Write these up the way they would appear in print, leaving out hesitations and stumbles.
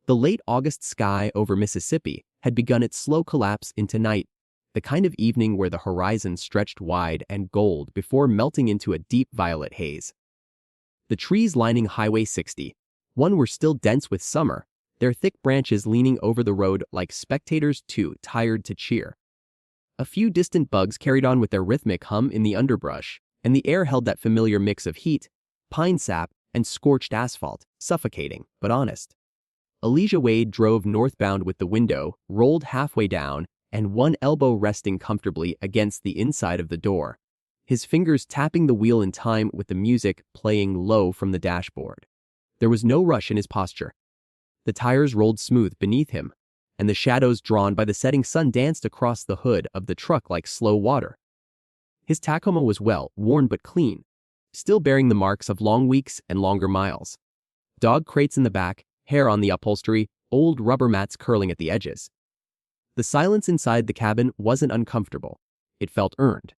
The late August sky over Mississippi had begun its slow collapse into night, the kind of evening where the horizon stretched wide and gold before melting into a deep violet haze. The trees lining Highway 60, one were still dense with summer, their thick branches leaning over the road like spectators too tired to cheer. A few distant bugs carried on with their rhythmic hum in the underbrush, and the air held that familiar mix of heat, pine sap, and scorched asphalt, suffocating but honest. Elijah Wade drove northbound with the window rolled halfway down and one elbow resting comfortably against the inside of the door, his fingers tapping the wheel in time with the music playing low from the dashboard. There was no rush in his posture. The tires rolled smooth beneath him, and the shadows drawn by the setting sun danced across the hood of the truck like slow water. His Tacoma was well, worn but clean, still bearing the marks of long weeks and longer miles. Dog crates in the back, hair on the upholstery, old rubber mats curling at the edges. The silence inside the cabin wasn't uncomfortable. It felt earned.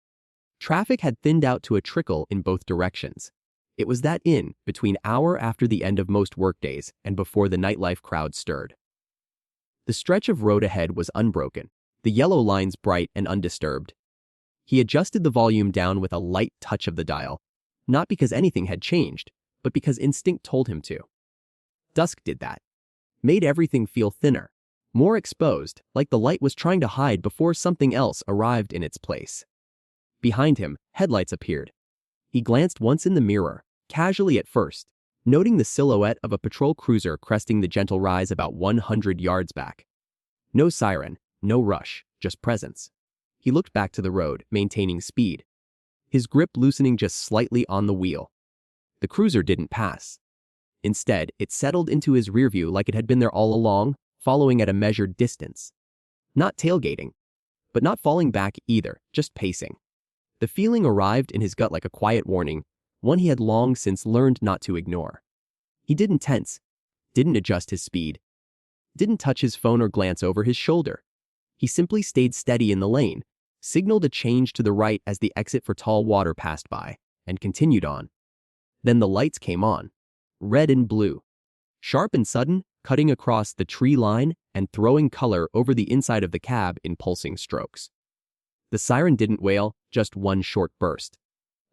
Traffic had thinned out to a trickle in both directions. It was that between hour after the end of most workdays and before the nightlife crowd stirred. The stretch of road ahead was unbroken, the yellow lines bright and undisturbed. He adjusted the volume down with a light touch of the dial, not because anything had changed, but because instinct told him to. Dusk did that. Made everything feel thinner, more exposed, like the light was trying to hide before something else arrived in its place. Behind him, headlights appeared. He glanced once in the mirror, casually at first, noting the silhouette of a patrol cruiser cresting the gentle rise about 100 yards back. No siren, no rush, just presence. He looked back to the road, maintaining speed, his grip loosening just slightly on the wheel. The cruiser didn't pass. Instead, it settled into his rearview like it had been there all along, following at a measured distance. Not tailgating, but not falling back either, just pacing. The feeling arrived in his gut like a quiet warning, one he had long since learned not to ignore. He didn't tense, didn't adjust his speed, didn't touch his phone or glance over his shoulder. He simply stayed steady in the lane, signaled a change to the right as the exit for tall water passed by, and continued on. Then the lights came on, red and blue, sharp and sudden, cutting across the tree line and throwing color over the inside of the cab in pulsing strokes. The siren didn't wail, just one short burst,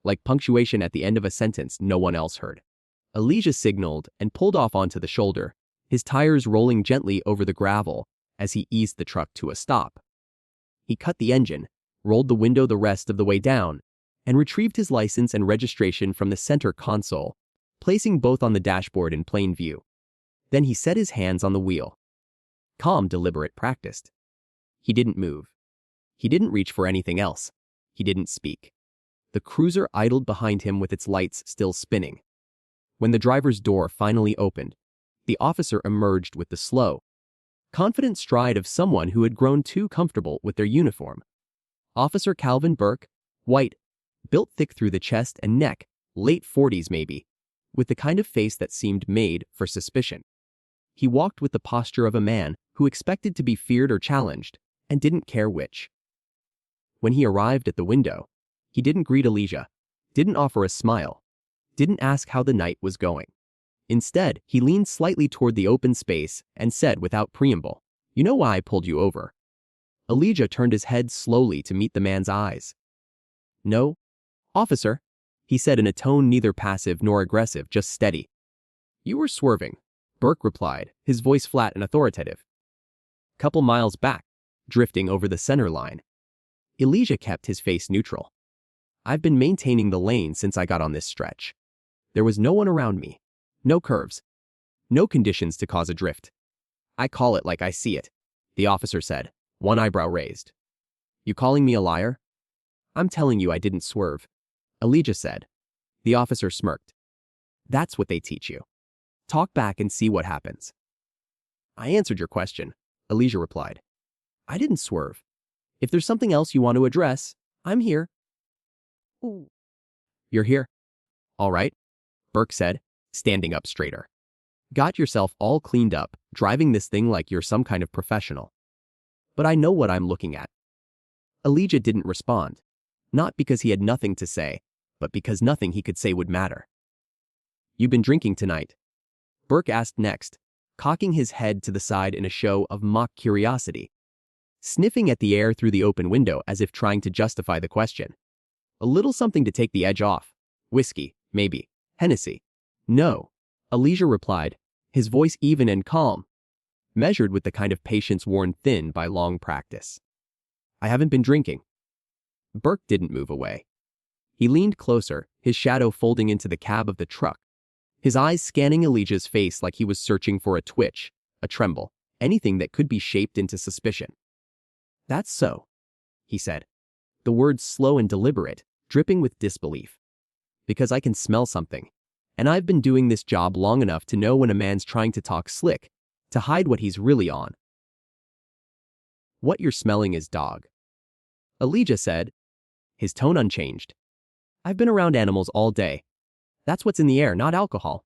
like punctuation at the end of a sentence no one else heard. Elijah signaled and pulled off onto the shoulder, his tires rolling gently over the gravel as he eased the truck to a stop. He cut the engine, rolled the window the rest of the way down, and retrieved his license and registration from the center console, placing both on the dashboard in plain view. Then he set his hands on the wheel. Calm, deliberate, practiced. He didn't move. He didn't reach for anything else. He didn't speak. The cruiser idled behind him with its lights still spinning. When the driver's door finally opened, the officer emerged with the slow, confident stride of someone who had grown too comfortable with their uniform. Officer Calvin Burke, white, built thick through the chest and neck, late 40s maybe, with the kind of face that seemed made for suspicion. He walked with the posture of a man who expected to be feared or challenged, and didn't care which. When he arrived at the window, he didn't greet Elijah, didn't offer a smile, didn't ask how the night was going. Instead, he leaned slightly toward the open space and said without preamble, "You know why I pulled you over?" Elijah turned his head slowly to meet the man's eyes. "No, officer," he said in a tone neither passive nor aggressive, just steady. "You were swerving," Burke replied, his voice flat and authoritative. "Couple miles back, drifting over the center line." Elijah kept his face neutral. "I've been maintaining the lane since I got on this stretch. There was no one around me, no curves, no conditions to cause a drift. I call it like I see it," the officer said, one eyebrow raised. "You calling me a liar?" "I'm telling you I didn't swerve," Elijah said. The officer smirked. "That's what they teach you. Talk back and see what happens." "I answered your question," Elijah replied. "I didn't swerve. If there's something else you want to address, I'm here." "Ooh. You're here? All right," Burke said, standing up straighter. "Got yourself all cleaned up, driving this thing like you're some kind of professional. But I know what I'm looking at." Elijah didn't respond, not because he had nothing to say, but because nothing he could say would matter. "You've been drinking tonight?" Burke asked next, cocking his head to the side in a show of mock curiosity, sniffing at the air through the open window as if trying to justify the question. A little something to take the edge off. Whiskey, maybe. Hennessy. No, Elijah replied, his voice even and calm, measured with the kind of patience worn thin by long practice. I haven't been drinking. Burke didn't move away. He leaned closer, his shadow folding into the cab of the truck, his eyes scanning Elijah's face like he was searching for a twitch, a tremble, anything that could be shaped into suspicion. That's so, he said, the words slow and deliberate, dripping with disbelief. Because I can smell something. And I've been doing this job long enough to know when a man's trying to talk slick, to hide what he's really on. What you're smelling is dog. Elijah said, his tone unchanged. I've been around animals all day. That's what's in the air, not alcohol.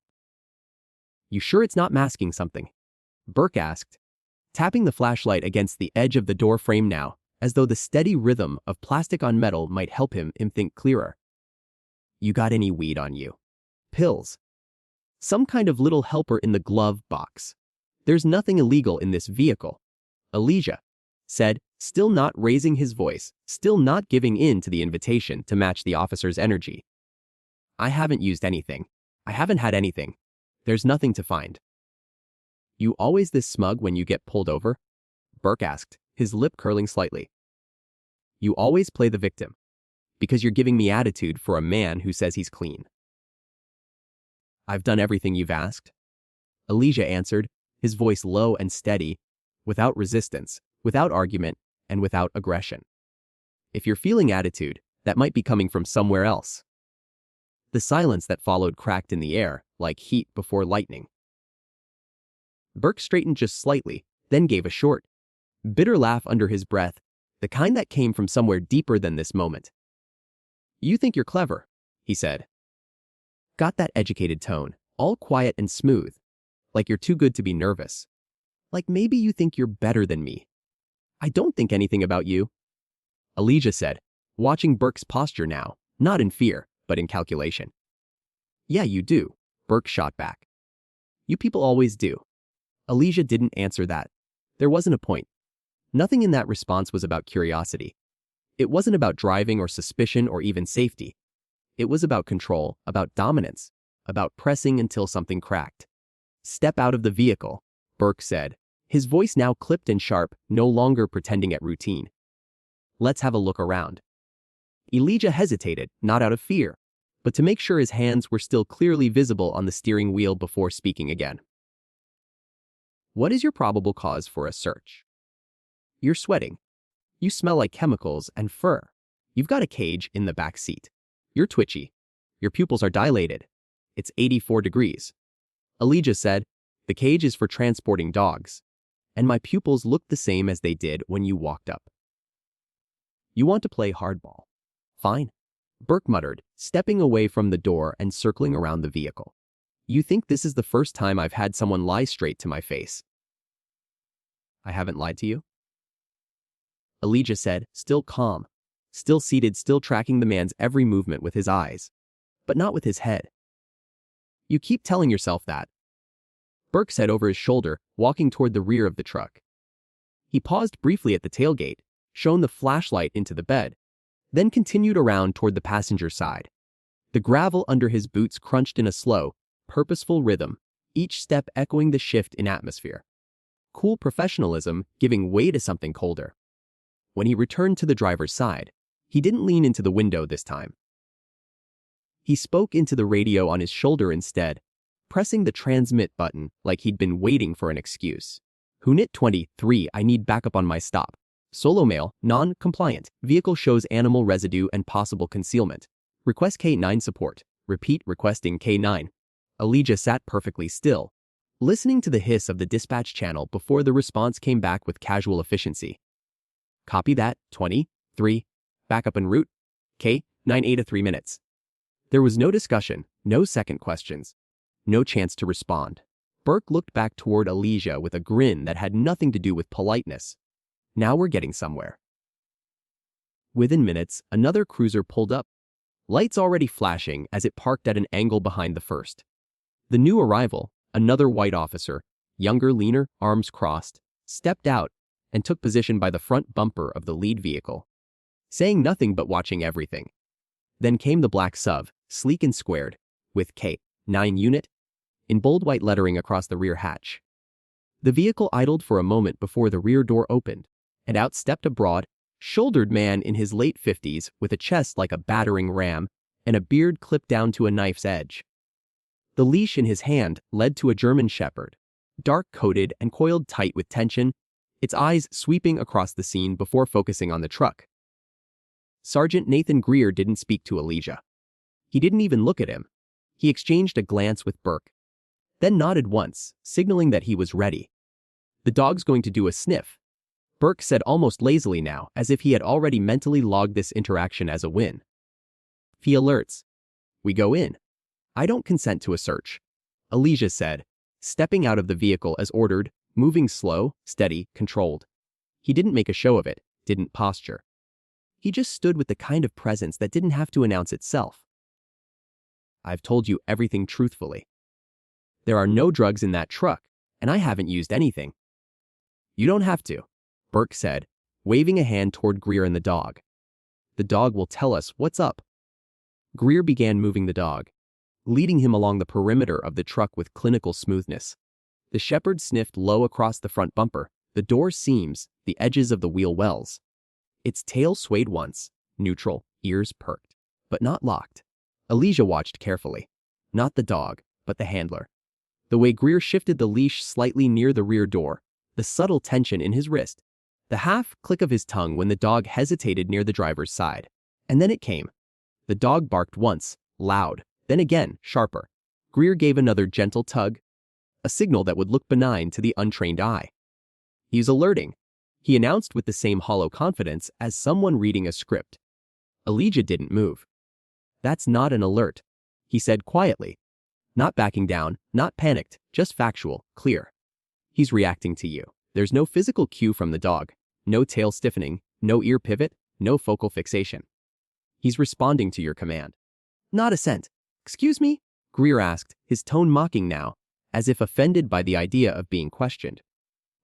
You sure it's not masking something? Burke asked, tapping the flashlight against the edge of the door frame now, as though the steady rhythm of plastic on metal might help him think clearer. You got any weed on you? Pills. Some kind of little helper in the glove box. There's nothing illegal in this vehicle, Elijah said, still not raising his voice, still not giving in to the invitation to match the officer's energy. I haven't used anything. I haven't had anything. There's nothing to find. You always this smug when you get pulled over? Burke asked, his lip curling slightly. You always play the victim. Because you're giving me attitude for a man who says he's clean. I've done everything you've asked. Elijah answered, his voice low and steady, without resistance, without argument, and without aggression. If you're feeling attitude, that might be coming from somewhere else. The silence that followed cracked in the air, like heat before lightning. Burke straightened just slightly, then gave a short, bitter laugh under his breath, the kind that came from somewhere deeper than this moment. You think you're clever, he said. Got that educated tone, all quiet and smooth, like you're too good to be nervous. Like maybe you think you're better than me. I don't think anything about you, Elijah said, watching Burke's posture now, not in fear, but in calculation. Yeah, you do, Burke shot back. You people always do. Elijah didn't answer that. There wasn't a point. Nothing in that response was about curiosity. It wasn't about driving or suspicion or even safety. It was about control, about dominance, about pressing until something cracked. Step out of the vehicle, Burke said, his voice now clipped and sharp, no longer pretending at routine. Let's have a look around. Elijah hesitated, not out of fear, but to make sure his hands were still clearly visible on the steering wheel before speaking again. What is your probable cause for a search? You're sweating. You smell like chemicals and fur. You've got a cage in the back seat. You're twitchy. Your pupils are dilated. It's 84 degrees. Elijah said, the cage is for transporting dogs. And my pupils look the same as they did when you walked up. You want to play hardball. Fine. Burke muttered, stepping away from the door and circling around the vehicle. You think this is the first time I've had someone lie straight to my face? I haven't lied to you? Elijah said, still calm, still seated, still tracking the man's every movement with his eyes, but not with his head. You keep telling yourself that. Burke said over his shoulder, walking toward the rear of the truck. He paused briefly at the tailgate, shone the flashlight into the bed, then continued around toward the passenger side. The gravel under his boots crunched in a slow, purposeful rhythm, each step echoing the shift in atmosphere. Cool professionalism giving way to something colder. When he returned to the driver's side, he didn't lean into the window this time. He spoke into the radio on his shoulder instead, pressing the transmit button like he'd been waiting for an excuse. Unit 23, I need backup on my stop. Solo male, non-compliant. Vehicle shows animal residue and possible concealment. Request K9 support. Repeat requesting K9. Elijah sat perfectly still, listening to the hiss of the dispatch channel before the response came back with casual efficiency. Copy that, 23. Backup en route. K9 8 to 3 minutes. There was no discussion, no second questions, no chance to respond. Burke looked back toward Elijah with a grin that had nothing to do with politeness. Now we're getting somewhere. Within minutes, another cruiser pulled up, lights already flashing as it parked at an angle behind the first. The new arrival, another white officer, younger, leaner, arms crossed, stepped out and took position by the front bumper of the lead vehicle, saying nothing but watching everything. Then came the black SUV, sleek and squared, with K9 unit in bold white lettering across the rear hatch. The vehicle idled for a moment before the rear door opened, and out stepped a broad, shouldered man in his late 50s with a chest like a battering ram and a beard clipped down to a knife's edge. The leash in his hand led to a German shepherd, dark-coated and coiled tight with tension, its eyes sweeping across the scene before focusing on the truck. Sergeant Nathan Greer didn't speak to Elijah. He didn't even look at him. He exchanged a glance with Burke, then nodded once, signaling that he was ready. The dog's going to do a sniff, Burke said almost lazily now, as if he had already mentally logged this interaction as a win. He alerts. We go in. I don't consent to a search, Elijah said, stepping out of the vehicle as ordered, moving slow, steady, controlled. He didn't make a show of it, didn't posture. He just stood with the kind of presence that didn't have to announce itself. I've told you everything truthfully. There are no drugs in that truck, and I haven't used anything. You don't have to, Burke said, waving a hand toward Greer and the dog. The dog will tell us what's up. Greer began moving the dog, leading him along the perimeter of the truck with clinical smoothness. The shepherd sniffed low across the front bumper, the door seams, the edges of the wheel wells. Its tail swayed once, neutral, ears perked, but not locked. Elijah watched carefully. Not the dog, but the handler. The way Greer shifted the leash slightly near the rear door, the subtle tension in his wrist, the half-click of his tongue when the dog hesitated near the driver's side. And then it came. The dog barked once, loud, then again, sharper. Greer gave another gentle tug, a signal that would look benign to the untrained eye. He's alerting, he announced with the same hollow confidence as someone reading a script. Elijah didn't move. That's not an alert, he said quietly. Not backing down, not panicked, just factual, clear. He's reacting to you. There's no physical cue from the dog, no tail stiffening, no ear pivot, no focal fixation. He's responding to your command. Not a scent. Excuse me? Greer asked, his tone mocking now, as if offended by the idea of being questioned.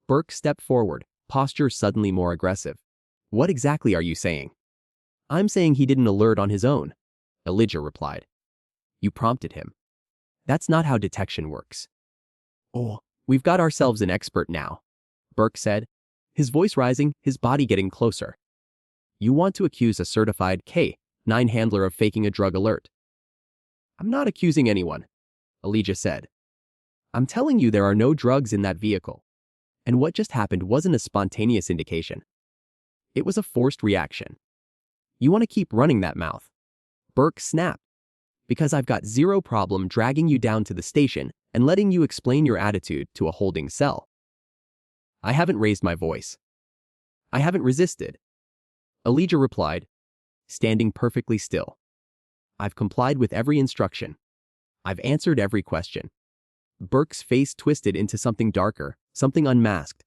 Burke stepped forward, posture suddenly more aggressive. What exactly are you saying? I'm saying he didn't alert on his own, Elijah replied. You prompted him. That's not how detection works. Oh, we've got ourselves an expert now, Burke said, his voice rising, his body getting closer. You want to accuse a certified K9 handler of faking a drug alert. I'm not accusing anyone, Elijah said. I'm telling you there are no drugs in that vehicle. And what just happened wasn't a spontaneous indication. It was a forced reaction. You want to keep running that mouth. Burke snapped. Because I've got zero problem dragging you down to the station and letting you explain your attitude to a holding cell. I haven't raised my voice. I haven't resisted, Elijah replied, standing perfectly still. I've complied with every instruction. I've answered every question. Burke's face twisted into something darker, something unmasked.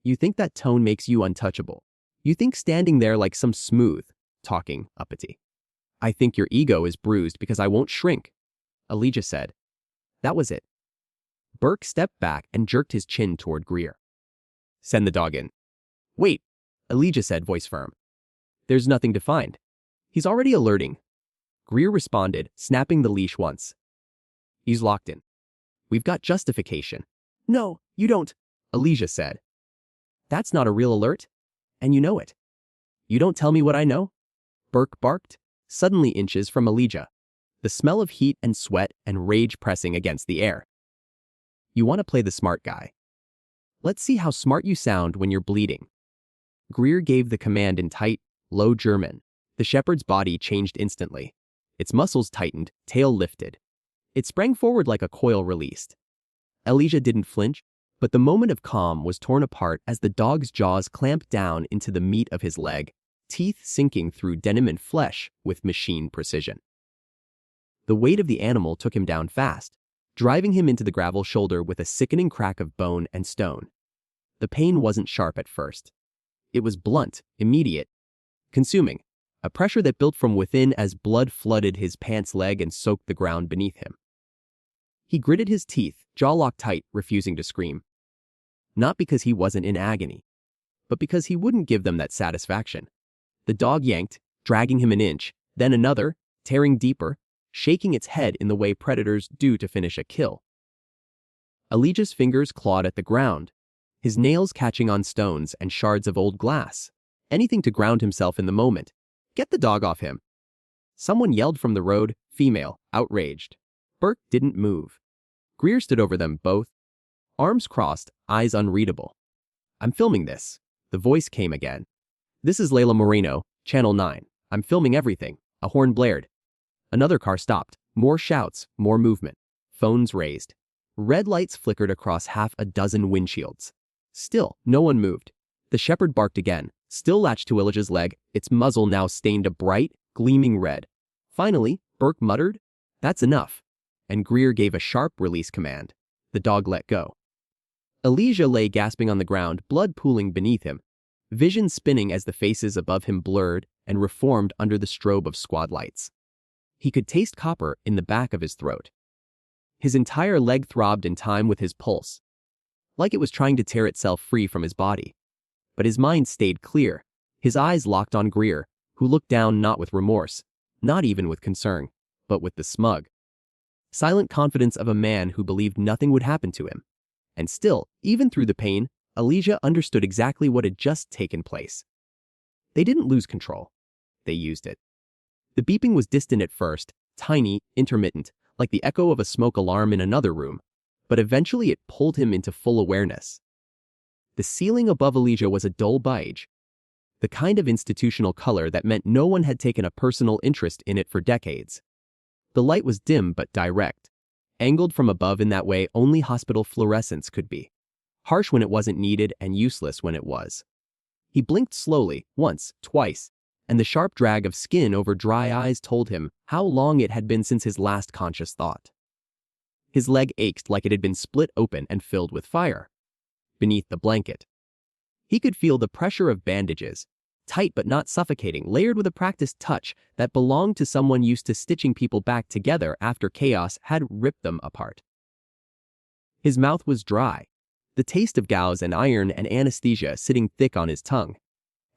You think that tone makes you untouchable. You think standing there like some smooth, talking uppity. I think your ego is bruised because I won't shrink, Elijah said. That was it. Burke stepped back and jerked his chin toward Greer. Send the dog in. Wait, Elijah said, voice firm. There's nothing to find. He's already alerting. Greer responded, snapping the leash once. He's locked in. We've got justification. No, you don't, Elijah said. That's not a real alert, and you know it. You don't tell me what I know? Burke barked, suddenly inches from Elijah, the smell of heat and sweat and rage pressing against the air. You want to play the smart guy. Let's see how smart you sound when you're bleeding. Greer gave the command in tight, low German. The shepherd's body changed instantly. Its muscles tightened, tail lifted. It sprang forward like a coil released. Elijah didn't flinch, but the moment of calm was torn apart as the dog's jaws clamped down into the meat of his leg, teeth sinking through denim and flesh with machine precision. The weight of the animal took him down fast, driving him into the gravel shoulder with a sickening crack of bone and stone. The pain wasn't sharp at first. It was blunt, immediate, consuming, a pressure that built from within as blood flooded his pants leg and soaked the ground beneath him. He gritted his teeth, jaw locked tight, refusing to scream. Not because he wasn't in agony, but because he wouldn't give them that satisfaction. The dog yanked, dragging him an inch, then another, tearing deeper, shaking its head in the way predators do to finish a kill. Elijah's fingers clawed at the ground, his nails catching on stones and shards of old glass. Anything to ground himself in the moment. Get the dog off him. Someone yelled from the road, female, outraged. Burke didn't move. Greer stood over them both, arms crossed, eyes unreadable. I'm filming this. The voice came again. This is Layla Moreno, Channel 9. I'm filming everything. A horn blared. Another car stopped. More shouts, more movement. Phones raised. Red lights flickered across half a dozen windshields. Still, no one moved. The shepherd barked again, still latched to Elijah's leg, its muzzle now stained a bright, gleaming red. Finally, Burke muttered, "That's enough," and Greer gave a sharp release command. The dog let go. Elijah lay gasping on the ground, blood pooling beneath him, vision spinning as the faces above him blurred and reformed under the strobe of squad lights. He could taste copper in the back of his throat. His entire leg throbbed in time with his pulse, like it was trying to tear itself free from his body. But his mind stayed clear, his eyes locked on Greer, who looked down not with remorse, not even with concern, but with the smug, silent confidence of a man who believed nothing would happen to him. And still, even through the pain, Elijah understood exactly what had just taken place. They didn't lose control. They used it. The beeping was distant at first, tiny, intermittent, like the echo of a smoke alarm in another room, but eventually it pulled him into full awareness. The ceiling above Elijah was a dull beige, the kind of institutional color that meant no one had taken a personal interest in it for decades. The light was dim but direct, angled from above in that way only hospital fluorescence could be, harsh when it wasn't needed and useless when it was. He blinked slowly, once, twice, and the sharp drag of skin over dry eyes told him how long it had been since his last conscious thought. His leg ached like it had been split open and filled with fire. Beneath the blanket, he could feel the pressure of bandages, tight but not suffocating, layered with a practiced touch that belonged to someone used to stitching people back together after chaos had ripped them apart. His mouth was dry, the taste of gauze and iron and anesthesia sitting thick on his tongue.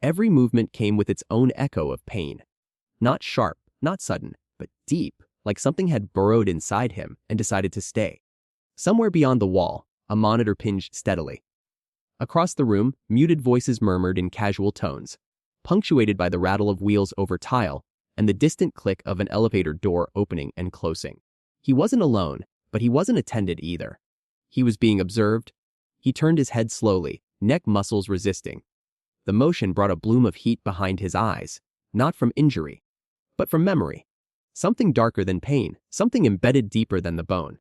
Every movement came with its own echo of pain. Not sharp, not sudden, but deep, like something had burrowed inside him and decided to stay. Somewhere beyond the wall, a monitor pinged steadily. Across the room, muted voices murmured in casual tones, punctuated by the rattle of wheels over tile and the distant click of an elevator door opening and closing. He wasn't alone, but he wasn't attended either. He was being observed. He turned his head slowly, neck muscles resisting. The motion brought a bloom of heat behind his eyes, not from injury, but from memory. Something darker than pain, something embedded deeper than the bone.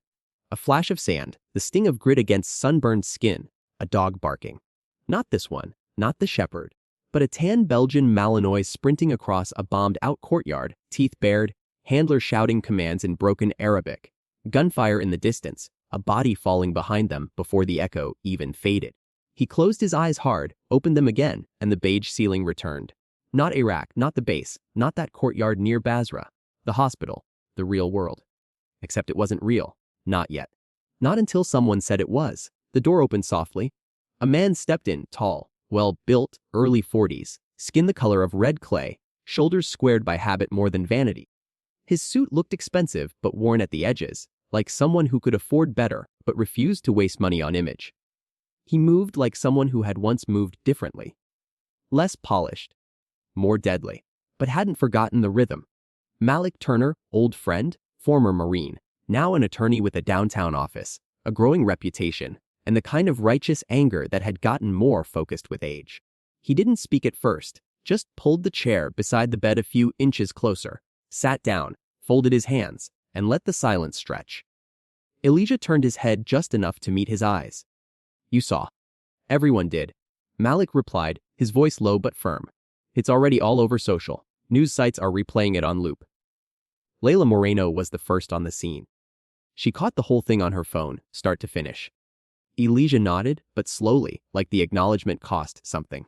A flash of sand, the sting of grit against sunburned skin, a dog barking. Not this one, not the shepherd, but a tan Belgian Malinois sprinting across a bombed-out courtyard, teeth bared, handler shouting commands in broken Arabic. Gunfire in the distance, a body falling behind them before the echo even faded. He closed his eyes hard, opened them again, and the beige ceiling returned. Not Iraq, not the base, not that courtyard near Basra. The hospital, the real world. Except it wasn't real. Not yet. Not until someone said it was. The door opened softly. A man stepped in, tall, well-built, early 40s, skin the color of red clay, shoulders squared by habit more than vanity. His suit looked expensive but worn at the edges, like someone who could afford better but refused to waste money on image. He moved like someone who had once moved differently. Less polished, more deadly, but hadn't forgotten the rhythm. Malik Turner, old friend, former Marine, now an attorney with a downtown office, a growing reputation, and the kind of righteous anger that had gotten more focused with age. He didn't speak at first, just pulled the chair beside the bed a few inches closer, sat down, folded his hands, and let the silence stretch. Elijah turned his head just enough to meet his eyes. "You saw." "Everyone did," Malik replied, his voice low but firm. "It's already all over social. News sites are replaying it on loop." Layla Moreno was the first on the scene. She caught the whole thing on her phone, start to finish. Elijah nodded, but slowly, like the acknowledgement cost something.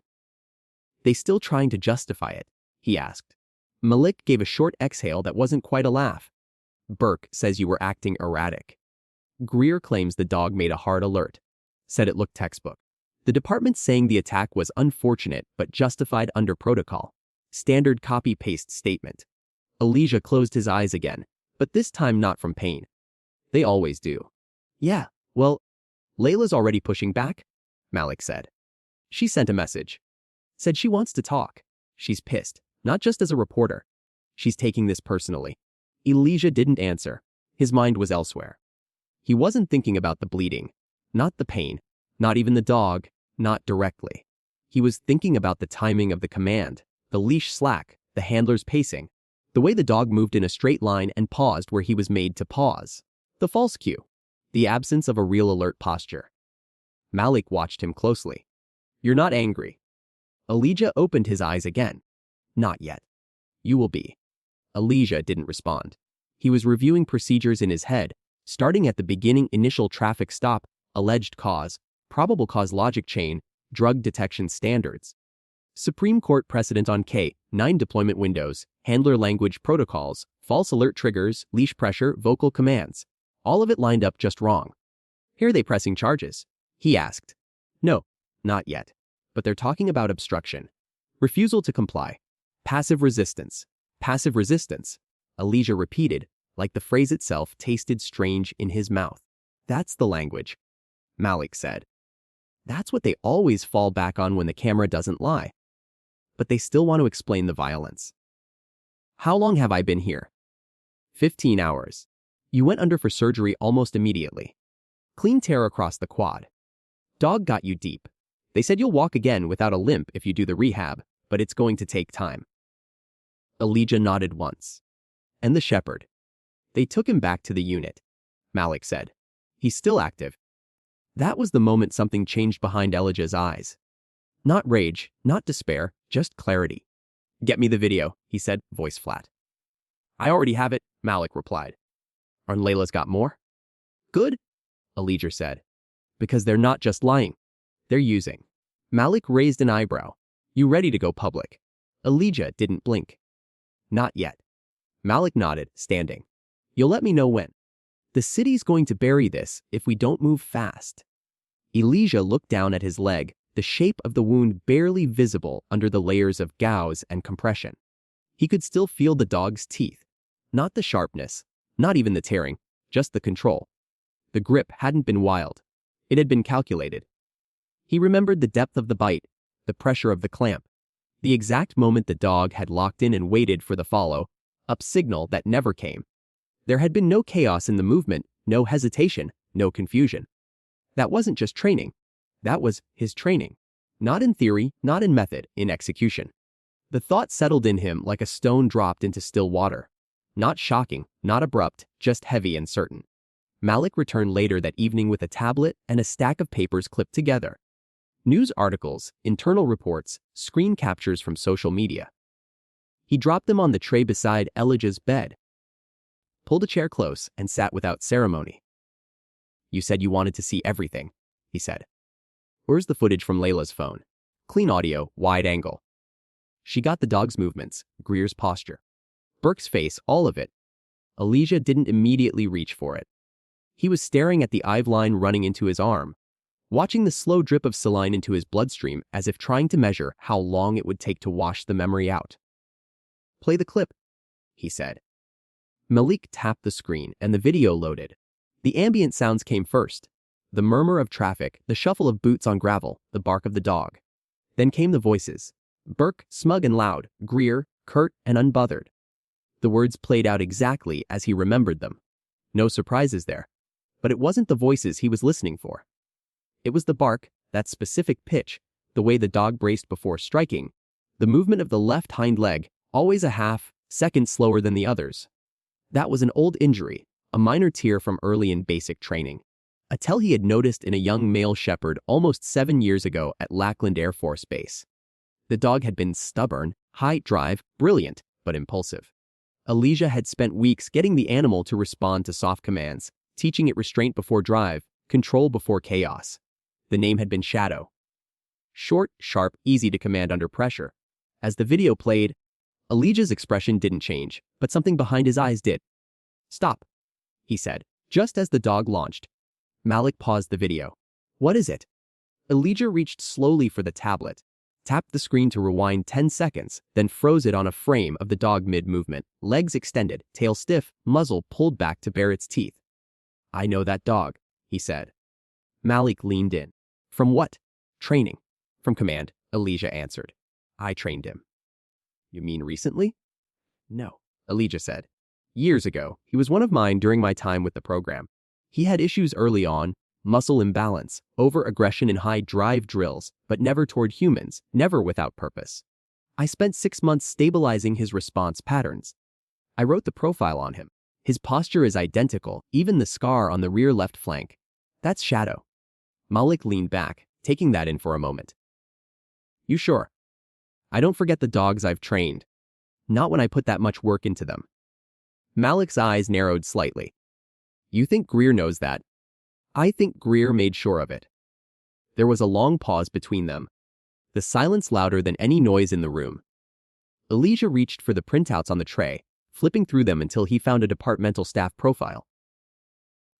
"They still trying to justify it?" he asked. Malik gave a short exhale that wasn't quite a laugh. "Burke says you were acting erratic." Greer claims the dog made a hard alert. Said it looked textbook. The department saying the attack was unfortunate but justified under protocol. Standard copy-paste statement. Elijah closed his eyes again, but this time not from pain. They always do. Yeah, well, Layla's already pushing back, Malik said. She sent a message. Said she wants to talk. She's pissed, not just as a reporter. She's taking this personally. Elijah didn't answer. His mind was elsewhere. He wasn't thinking about the bleeding, not the pain, not even the dog, not directly. He was thinking about the timing of the command, the leash slack, the handler's pacing, the way the dog moved in a straight line and paused where he was made to pause. The false cue. The absence of a real alert posture. Malik watched him closely. You're not angry. Elijah opened his eyes again. Not yet. You will be. Elijah didn't respond. He was reviewing procedures in his head, starting at the beginning: initial traffic stop, alleged cause, probable cause logic chain, drug detection standards. Supreme Court precedent on K9 deployment windows, handler language protocols, false alert triggers, leash pressure, vocal commands. All of it lined up just wrong. Here are they pressing charges? He asked. No, not yet. But they're talking about obstruction. Refusal to comply. Passive resistance. Passive resistance. Elijah repeated, like the phrase itself tasted strange in his mouth. That's the language, Malik said. That's what they always fall back on when the camera doesn't lie. But they still want to explain the violence. How long have I been here? 15 hours. You went under for surgery almost immediately. Clean tear across the quad. Dog got you deep. They said you'll walk again without a limp if you do the rehab, but it's going to take time. Elijah nodded once. And the shepherd. They took him back to the unit, Malik said. He's still active. That was the moment something changed behind Elijah's eyes. Not rage, not despair, just clarity. Get me the video, he said, voice flat. I already have it, Malik replied. And Layla's got more? Good, Elijah said. Because they're not just lying. They're using. Malik raised an eyebrow. You ready to go public? Elijah didn't blink. Not yet. Malik nodded, standing. You'll let me know when. The city's going to bury this if we don't move fast. Elijah looked down at his leg, the shape of the wound barely visible under the layers of gauze and compression. He could still feel the dog's teeth. Not the sharpness, not even the tearing, just the control. The grip hadn't been wild. It had been calculated. He remembered the depth of the bite, the pressure of the clamp, the exact moment the dog had locked in and waited for the follow-up signal that never came. There had been no chaos in the movement, no hesitation, no confusion. That wasn't just training. That was his training. Not in theory, not in method, in execution. The thought settled in him like a stone dropped into still water. Not shocking, not abrupt, just heavy and certain. Malik returned later that evening with a tablet and a stack of papers clipped together. News articles, internal reports, screen captures from social media. He dropped them on the tray beside Elijah's bed, pulled a chair close, and sat without ceremony. You said you wanted to see everything, he said. Where's the footage from Layla's phone? Clean audio, wide angle. She got the dog's movements, Greer's posture. Burke's face, all of it. Elijah didn't immediately reach for it. He was staring at the IV line running into his arm, watching the slow drip of saline into his bloodstream as if trying to measure how long it would take to wash the memory out. Play the clip, he said. Malik tapped the screen and the video loaded. The ambient sounds came first. The murmur of traffic, the shuffle of boots on gravel, the bark of the dog. Then came the voices. Burke, smug and loud, Greer, curt and unbothered. The words played out exactly as he remembered them. No surprises there. But it wasn't the voices he was listening for. It was the bark, that specific pitch, the way the dog braced before striking, the movement of the left hind leg, always a half-second slower than the others. That was an old injury, a minor tear from early in basic training. A tell he had noticed in a young male shepherd almost 7 years ago at Lackland Air Force Base. The dog had been stubborn, high drive, brilliant, but impulsive. Elijah had spent weeks getting the animal to respond to soft commands, teaching it restraint before drive, control before chaos. The name had been Shadow. Short, sharp, easy to command under pressure. As the video played, Elijah's expression didn't change, but something behind his eyes did. Stop, he said, Just as the dog launched, Malik paused the video. What is it? Elijah reached slowly for the tablet, tapped the screen to rewind 10 seconds, then froze it on a frame of the dog mid-movement, legs extended, tail stiff, muzzle pulled back to bare its teeth. I know that dog, he said. Malik leaned in. From what? Training. From command, Elijah answered. I trained him. You mean recently? No, Elijah said. Years ago, he was one of mine during my time with the program. He had issues early on, muscle imbalance, over-aggression in high drive drills, but never toward humans, never without purpose. I spent 6 months stabilizing his response patterns. I wrote the profile on him. His posture is identical, even the scar on the rear left flank. That's Shadow. Malik leaned back, taking that in for a moment. You sure? I don't forget the dogs I've trained. Not when I put that much work into them. Malik's eyes narrowed slightly. You think Greer knows that? I think Greer made sure of it. There was a long pause between them, the silence louder than any noise in the room. Elijah reached for the printouts on the tray, flipping through them until he found a departmental staff profile.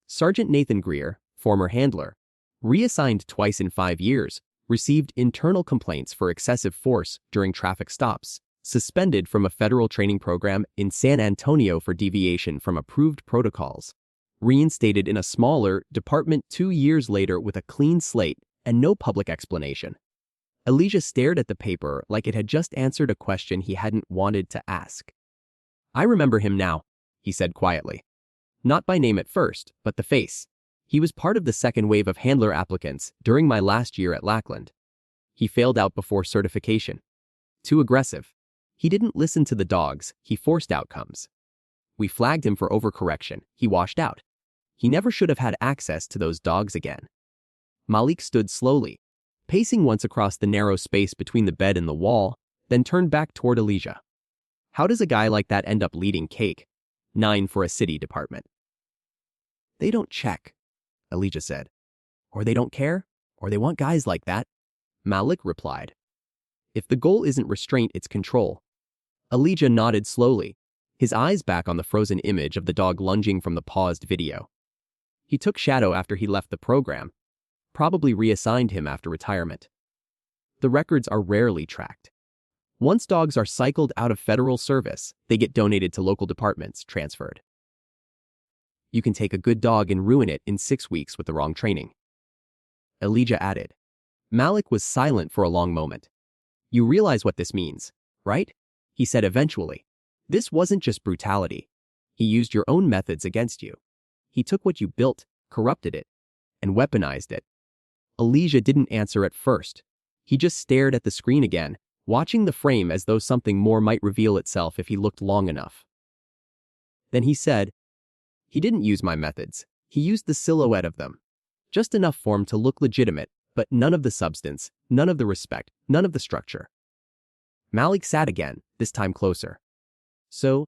Sergeant Nathan Greer, former handler, reassigned twice in 5 years, received internal complaints for excessive force during traffic stops, suspended from a federal training program in San Antonio for deviation from approved protocols, reinstated in a smaller department 2 years later with a clean slate and no public explanation. Elijah stared at the paper like it had just answered a question he hadn't wanted to ask. I remember him now, he said quietly. Not by name at first, but the face. He was part of the second wave of handler applicants during my last year at Lackland. He failed out before certification. Too aggressive. He didn't listen to the dogs, he forced outcomes. We flagged him for overcorrection, he washed out. He never should have had access to those dogs again. Malik stood slowly, pacing once across the narrow space between the bed and the wall, then turned back toward Elijah. How does a guy like that end up leading K9 for a city department? They don't check, Elijah said. Or they don't care, or they want guys like that, Malik replied. If the goal isn't restraint, it's control. Elijah nodded slowly, his eyes back on the frozen image of the dog lunging from the paused video. He took Shadow after he left the program, probably reassigned him after retirement. The records are rarely tracked. Once dogs are cycled out of federal service, they get donated to local departments, transferred. You can take a good dog and ruin it in 6 weeks with the wrong training, Elijah added. Malik was silent for a long moment. You realize what this means, right? He said eventually. This wasn't just brutality. He used your own methods against you. He took what you built, corrupted it, and weaponized it. Elijah didn't answer at first. He just stared at the screen again, watching the frame as though something more might reveal itself if he looked long enough. Then he said, he didn't use my methods. He used the silhouette of them. Just enough for him to look legitimate, but none of the substance, none of the respect, none of the structure. Malik sat again, this time closer. So,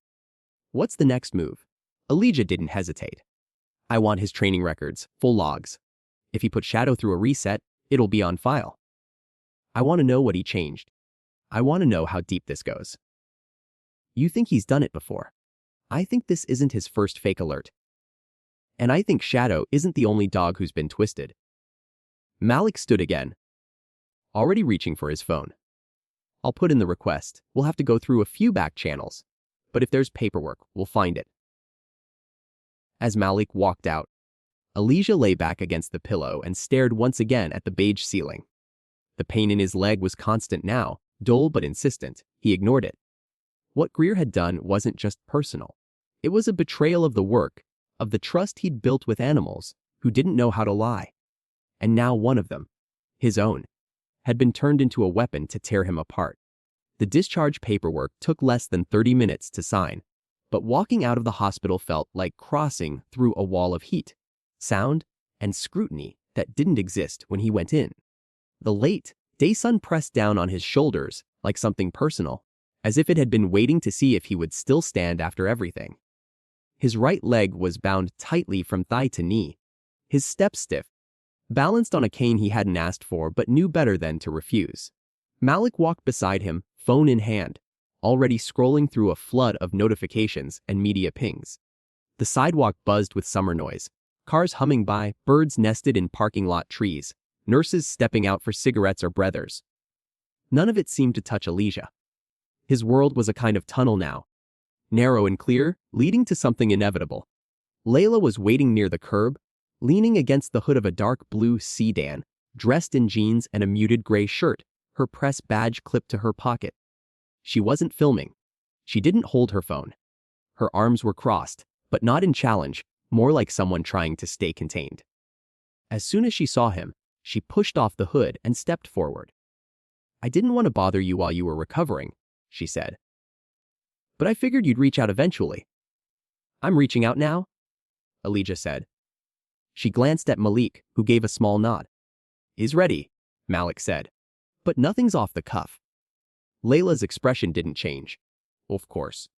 what's the next move? Elijah didn't hesitate. I want his training records, full logs. If he put Shadow through a reset, it'll be on file. I want to know what he changed. I want to know how deep this goes. You think he's done it before. I think this isn't his first fake alert. And I think Shadow isn't the only dog who's been twisted. Malik stood again, already reaching for his phone. I'll put in the request. We'll have to go through a few back channels. But if there's paperwork, we'll find it. As Malik walked out, Elijah lay back against the pillow and stared once again at the beige ceiling. The pain in his leg was constant now, dull but insistent. He ignored it. What Greer had done wasn't just personal. It was a betrayal of the work, of the trust he'd built with animals who didn't know how to lie. And now one of them, his own, had been turned into a weapon to tear him apart. The discharge paperwork took less than 30 minutes to sign, but walking out of the hospital felt like crossing through a wall of heat, sound, and scrutiny that didn't exist when he went in. The late day sun pressed down on his shoulders like something personal, as if it had been waiting to see if he would still stand after everything. His right leg was bound tightly from thigh to knee, his step stiff, balanced on a cane he hadn't asked for but knew better than to refuse. Malik walked beside him, phone in hand, already scrolling through a flood of notifications and media pings. The sidewalk buzzed with summer noise, Cars humming by, birds nested in parking lot trees, nurses stepping out for cigarettes or breathers. None of it seemed to touch Elijah. His world was a kind of tunnel now, narrow and clear, leading to something inevitable. Layla was waiting near the curb, leaning against the hood of a dark blue sedan, dressed in jeans and a muted gray shirt, her press badge clipped to her pocket. She wasn't filming. She didn't hold her phone. Her arms were crossed, but not in challenge, more like someone trying to stay contained. As soon as she saw him, she pushed off the hood and stepped forward. "I didn't want to bother you while you were recovering," she said. "But I figured you'd reach out eventually." "I'm reaching out now," Elijah said. She glanced at Malik, who gave a small nod. "Is ready," Malik said. "But nothing's off the cuff." Layla's expression didn't change. Of course.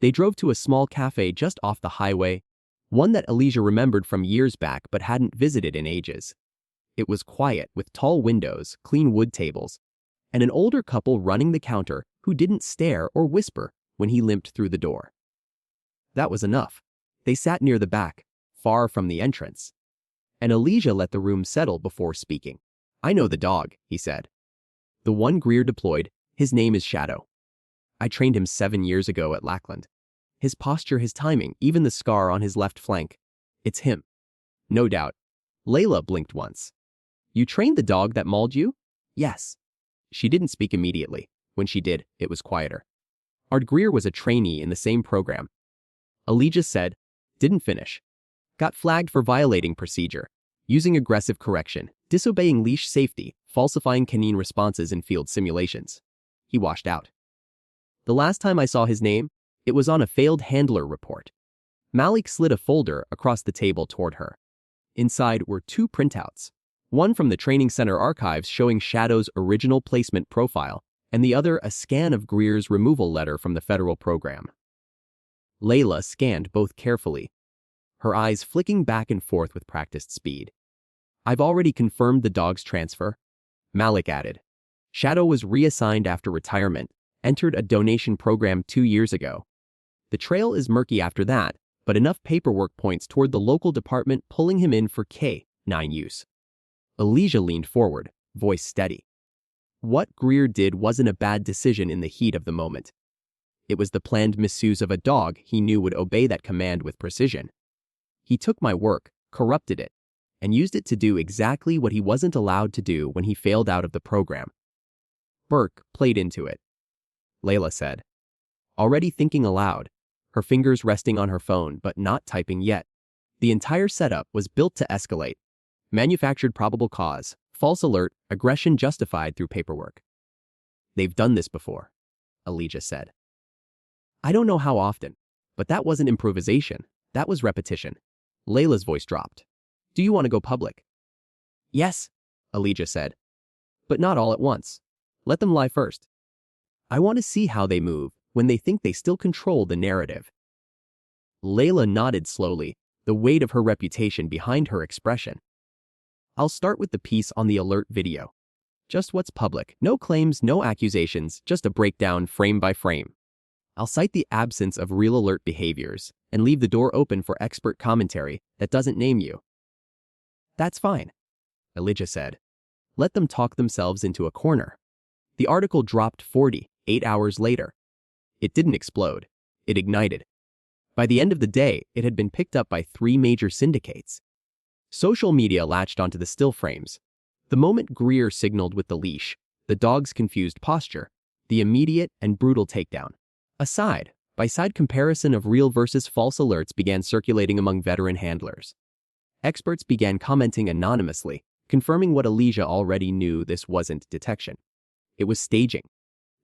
They drove to a small cafe just off the highway, one that Elijah remembered from years back but hadn't visited in ages. It was quiet, with tall windows, clean wood tables, and an older couple running the counter who didn't stare or whisper when he limped through the door. That was enough. They sat near the back, far from the entrance. And Elijah let the room settle before speaking. "I know the dog," he said. "The one Greer deployed, his name is Shadow. I trained him 7 years ago at Lackland. His posture, his timing, even the scar on his left flank. It's him." "No doubt." Layla blinked once. "You trained the dog that mauled you?" "Yes." She didn't speak immediately. When she did, it was quieter. Art Greer was a trainee in the same program. Elijah said, "Didn't finish. Got flagged for violating procedure, using aggressive correction, disobeying leash safety, falsifying canine responses in field simulations. He washed out. The last time I saw his name, it was on a failed handler report." Malik slid a folder across the table toward her. Inside were 2 printouts, one from the training center archives showing Shadow's original placement profile, and the other a scan of Greer's removal letter from the federal program. Layla scanned both carefully, her eyes flicking back and forth with practiced speed. "I've already confirmed the dog's transfer," Malik added. "Shadow was reassigned after retirement, entered a donation program 2 years ago. The trail is murky after that, but enough paperwork points toward the local department pulling him in for K9 use." Elijah leaned forward, voice steady. What Greer did wasn't a bad decision in the heat of the moment. It was the planned misuse of a dog he knew would obey that command with precision. He took my work, corrupted it, and used it to do exactly what he wasn't allowed to do when he failed out of the program. Burke played into it, Layla said, already thinking aloud, her fingers resting on her phone but not typing yet. The entire setup was built to escalate. Manufactured probable cause, false alert, aggression justified through paperwork. "They've done this before," Elijah said. "I don't know how often, but that wasn't improvisation, that was repetition." Layla's voice dropped. "Do you want to go public?" "Yes," Elijah said. "But not all at once. Let them lie first. I want to see how they move when they think they still control the narrative." Layla nodded slowly, the weight of her reputation behind her expression. "I'll start with the piece on the alert video. Just what's public. No claims, no accusations, just a breakdown frame by frame. I'll cite the absence of real alert behaviors and leave the door open for expert commentary that doesn't name you." "That's fine," Elijah said. "Let them talk themselves into a corner." The article dropped 48 hours later. It didn't explode. It ignited. By the end of the day, it had been picked up by 3 major syndicates. Social media latched onto the still frames. The moment Greer signaled with the leash, the dog's confused posture, the immediate and brutal takedown. A side-by-side comparison of real versus false alerts began circulating among veteran handlers. Experts began commenting anonymously, confirming what Elijah already knew: this wasn't detection. It was staging.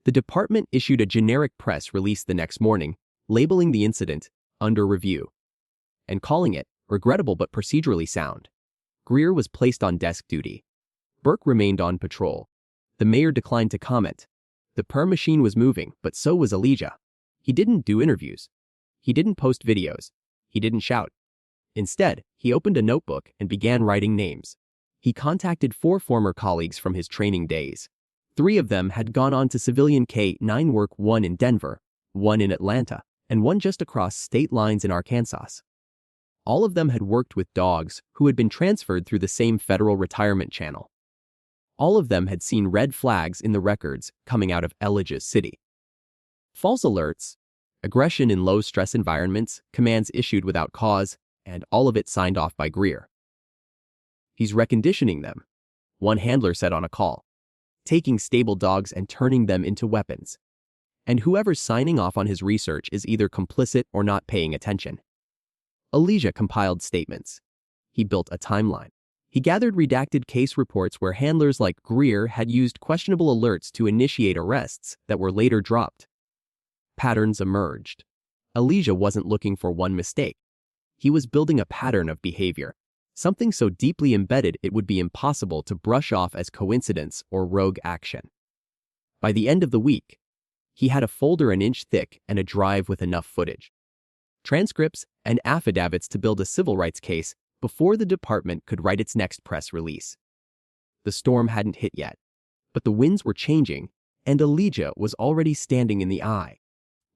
The department issued a generic press release the next morning, labeling the incident "under review" and calling it regrettable but procedurally sound. Greer was placed on desk duty. Burke remained on patrol. The mayor declined to comment. The per machine was moving, but so was Elijah. He didn't do interviews. He didn't post videos. He didn't shout. Instead, he opened a notebook and began writing names. He contacted 4 former colleagues from his training days. 3 of them had gone on to civilian K9 work, 1 in Denver, 1 in Atlanta, and 1 just across state lines in Arkansas. All of them had worked with dogs who had been transferred through the same federal retirement channel. All of them had seen red flags in the records coming out of Elijah's city. False alerts, aggression in low-stress environments, commands issued without cause, and all of it signed off by Greer. "He's reconditioning them," one handler said on a call, "taking stable dogs and turning them into weapons. And whoever's signing off on his research is either complicit or not paying attention." Elijah compiled statements. He built a timeline. He gathered redacted case reports where handlers like Greer had used questionable alerts to initiate arrests that were later dropped. Patterns emerged. Elijah wasn't looking for one mistake. He was building a pattern of behavior, something so deeply embedded it would be impossible to brush off as coincidence or rogue action. By the end of the week, he had a folder an inch thick and a drive with enough footage, transcripts, and affidavits to build a civil rights case before the department could write its next press release. The storm hadn't hit yet, but the winds were changing, and Elijah was already standing in the eye.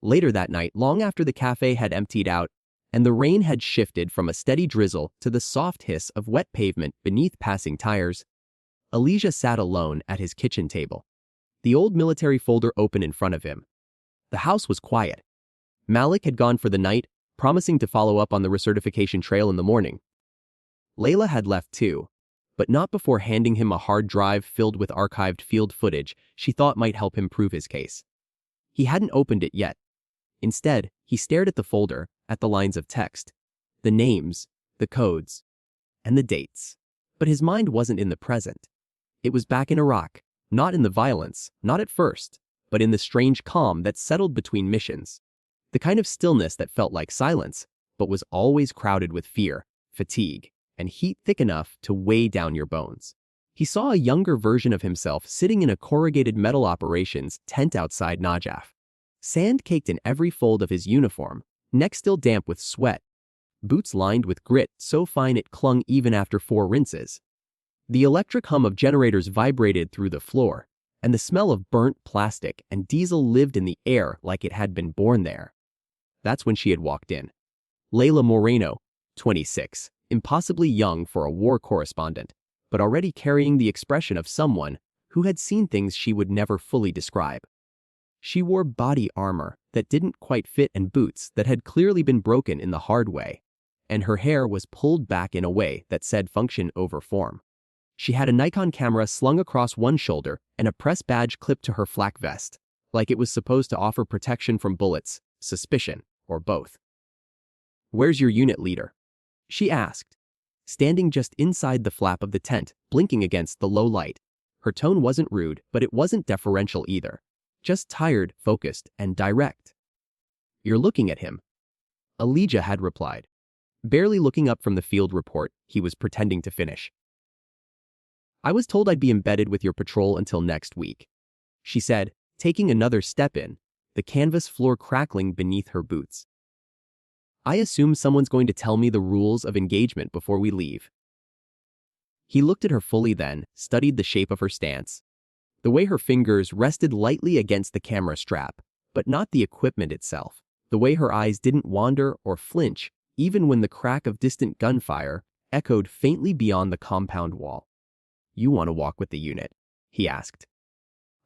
Later that night, long after the cafe had emptied out, and the rain had shifted from a steady drizzle to the soft hiss of wet pavement beneath passing tires, Elijah sat alone at his kitchen table, the old military folder open in front of him. The house was quiet. Malik had gone for the night, promising to follow up on the recertification trail in the morning. Layla had left too, but not before handing him a hard drive filled with archived field footage she thought might help him prove his case. He hadn't opened it yet. Instead, he stared at the folder, at the lines of text, the names, the codes, and the dates. But his mind wasn't in the present. It was back in Iraq, not in the violence, not at first, but in the strange calm that settled between missions. The kind of stillness that felt like silence, but was always crowded with fear, fatigue, and heat thick enough to weigh down your bones. He saw a younger version of himself sitting in a corrugated metal operations tent outside Najaf. Sand caked in every fold of his uniform, neck still damp with sweat, boots lined with grit so fine it clung even after 4 rinses. The electric hum of generators vibrated through the floor, and the smell of burnt plastic and diesel lived in the air like it had been born there. That's when she had walked in. Layla Moreno, 26, impossibly young for a war correspondent, but already carrying the expression of someone who had seen things she would never fully describe. She wore body armor that didn't quite fit and boots that had clearly been broken in the hard way, and her hair was pulled back in a way that said function over form. She had a Nikon camera slung across one shoulder and a press badge clipped to her flak vest, like it was supposed to offer protection from bullets, suspicion, or both. "Where's your unit leader?" she asked, standing just inside the flap of the tent, blinking against the low light. Her tone wasn't rude, but it wasn't deferential either. Just tired, focused, and direct. "You're looking at him," Elijah had replied, barely looking up from the field report he was pretending to finish. "I was told I'd be embedded with your patrol until next week," she said, taking another step in, the canvas floor crackling beneath her boots. "I assume someone's going to tell me the rules of engagement before we leave." He looked at her fully then, studied the shape of her stance. The way her fingers rested lightly against the camera strap, but not the equipment itself. The way her eyes didn't wander or flinch, even when the crack of distant gunfire echoed faintly beyond the compound wall. "You want to walk with the unit?" he asked.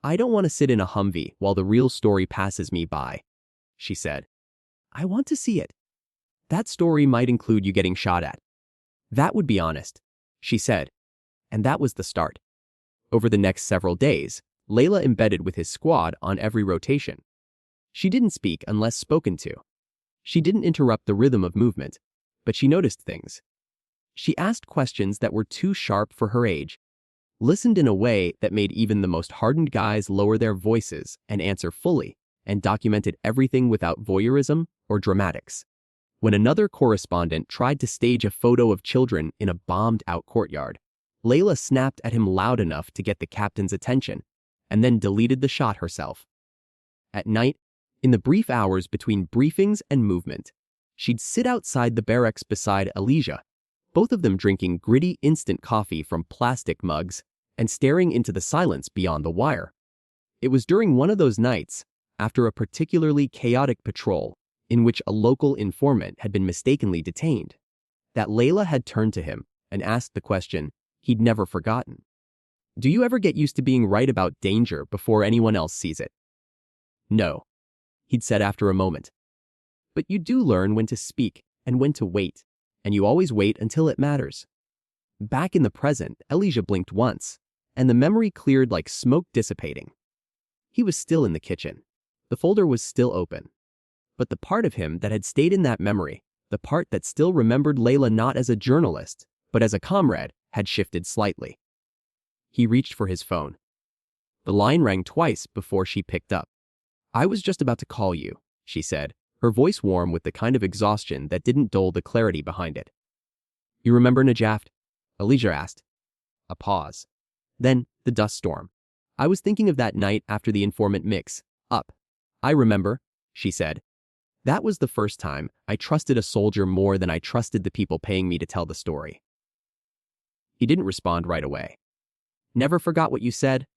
"I don't want to sit in a Humvee while the real story passes me by," she said. "I want to see it. That story might include you getting shot at." "That would be honest," she said. And that was the start. Over the next several days, Layla embedded with his squad on every rotation. She didn't speak unless spoken to. She didn't interrupt the rhythm of movement, but she noticed things. She asked questions that were too sharp for her age, listened in a way that made even the most hardened guys lower their voices and answer fully, and documented everything without voyeurism or dramatics. When another correspondent tried to stage a photo of children in a bombed-out courtyard, Layla snapped at him loud enough to get the captain's attention, and then deleted the shot herself. At night, in the brief hours between briefings and movement, she'd sit outside the barracks beside Elijah, both of them drinking gritty instant coffee from plastic mugs and staring into the silence beyond the wire. It was during one of those nights, after a particularly chaotic patrol, in which a local informant had been mistakenly detained, that Layla had turned to him and asked the question he'd never forgotten. Do you ever get used to being right about danger before anyone else sees it? No, he'd said after a moment. But you do learn when to speak and when to wait, and you always wait until it matters. Back in the present, Elijah blinked once, and the memory cleared like smoke dissipating. He was still in the kitchen. The folder was still open. But the part of him that had stayed in that memory, the part that still remembered Layla not as a journalist, but as a comrade, had shifted slightly. He reached for his phone. The line rang twice before she picked up. I was just about to call you, she said, her voice warm with the kind of exhaustion that didn't dull the clarity behind it. You remember Najaf? Elijah asked. A pause. Then, the dust storm. I was thinking of that night after the informant mix. Up. I remember, she said. That was the first time I trusted a soldier more than I trusted the people paying me to tell the story. He didn't respond right away. Never forgot what you said?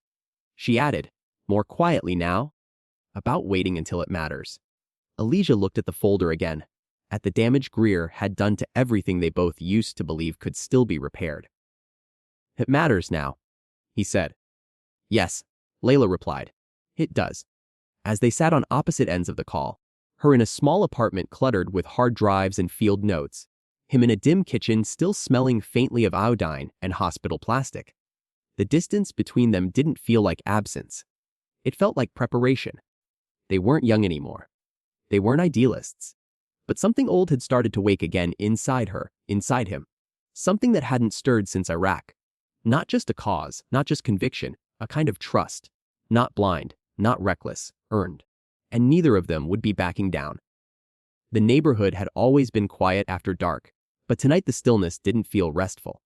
She added, more quietly now, about waiting until it matters. Elijah looked at the folder again, at the damage Greer had done to everything they both used to believe could still be repaired. It matters now, he said. Yes, Layla replied. It does. As they sat on opposite ends of the call, her in a small apartment cluttered with hard drives and field notes, him in a dim kitchen still smelling faintly of iodine and hospital plastic. The distance between them didn't feel like absence. It felt like preparation. They weren't young anymore. They weren't idealists. But something old had started to wake again inside her, inside him. Something that hadn't stirred since Iraq. Not just a cause, not just conviction, a kind of trust. Not blind, not reckless, earned. And neither of them would be backing down. The neighborhood had always been quiet after dark, but tonight the stillness didn't feel restful.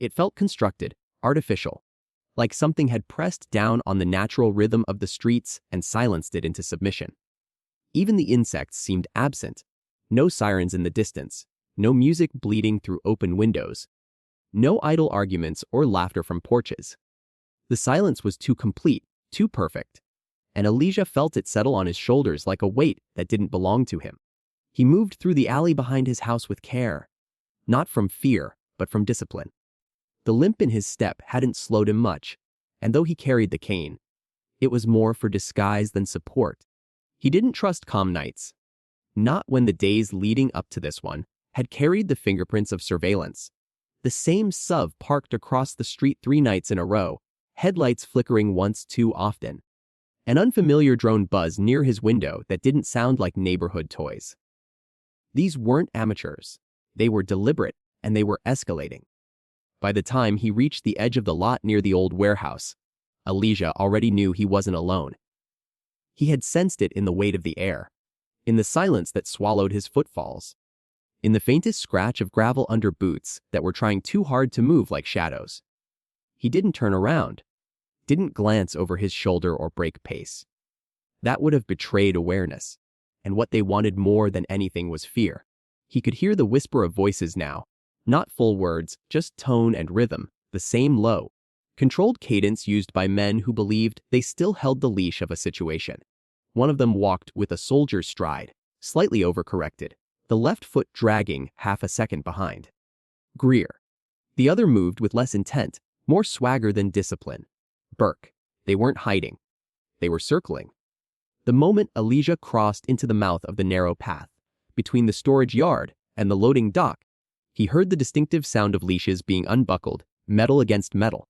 It felt constructed, artificial, like something had pressed down on the natural rhythm of the streets and silenced it into submission. Even the insects seemed absent. No sirens in the distance, no music bleeding through open windows, no idle arguments or laughter from porches. The silence was too complete, too perfect, and Elijah felt it settle on his shoulders like a weight that didn't belong to him. He moved through the alley behind his house with care, not from fear, but from discipline. The limp in his step hadn't slowed him much, and though he carried the cane, it was more for disguise than support. He didn't trust calm nights. Not when the days leading up to this one had carried the fingerprints of surveillance. The same SUV parked across the street 3 nights in a row, headlights flickering once too often. An unfamiliar drone buzzed near his window that didn't sound like neighborhood toys. These weren't amateurs. They were deliberate, and they were escalating. By the time he reached the edge of the lot near the old warehouse, Elijah already knew he wasn't alone. He had sensed it in the weight of the air, in the silence that swallowed his footfalls, in the faintest scratch of gravel under boots that were trying too hard to move like shadows. He didn't turn around, didn't glance over his shoulder or break pace. That would have betrayed awareness, and what they wanted more than anything was fear. He could hear the whisper of voices now, not full words, just tone and rhythm, the same low, controlled cadence used by men who believed they still held the leash of a situation. One of them walked with a soldier's stride, slightly overcorrected, the left foot dragging half a second behind. Greer. The other moved with less intent, more swagger than discipline. Burke. They weren't hiding. They were circling. The moment Elijah crossed into the mouth of the narrow path, between the storage yard and the loading dock, he heard the distinctive sound of leashes being unbuckled, metal against metal.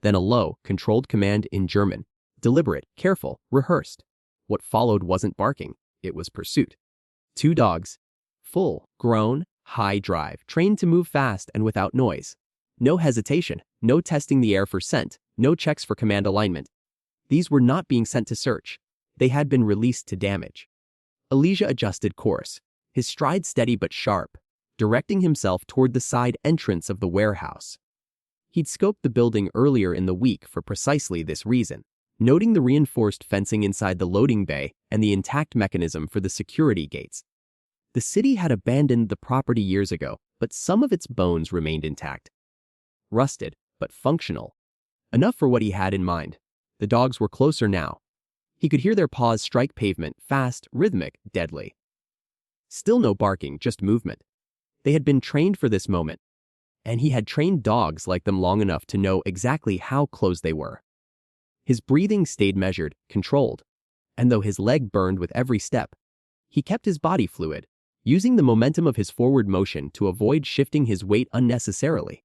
Then a low, controlled command in German, deliberate, careful, rehearsed. What followed wasn't barking, it was pursuit. 2 dogs, full, grown, high drive, trained to move fast and without noise. No hesitation, no testing the air for scent, no checks for command alignment. These were not being sent to search. They had been released to damage. Elijah adjusted course, his stride steady but sharp, directing himself toward the side entrance of the warehouse. He'd scoped the building earlier in the week for precisely this reason, noting the reinforced fencing inside the loading bay and the intact mechanism for the security gates. The city had abandoned the property years ago, but some of its bones remained intact. Rusted, but functional. Enough for what he had in mind. The dogs were closer now. He could hear their paws strike pavement, fast, rhythmic, deadly. Still no barking, just movement. They had been trained for this moment, and he had trained dogs like them long enough to know exactly how close they were. His breathing stayed measured, controlled, and though his leg burned with every step, he kept his body fluid, using the momentum of his forward motion to avoid shifting his weight unnecessarily.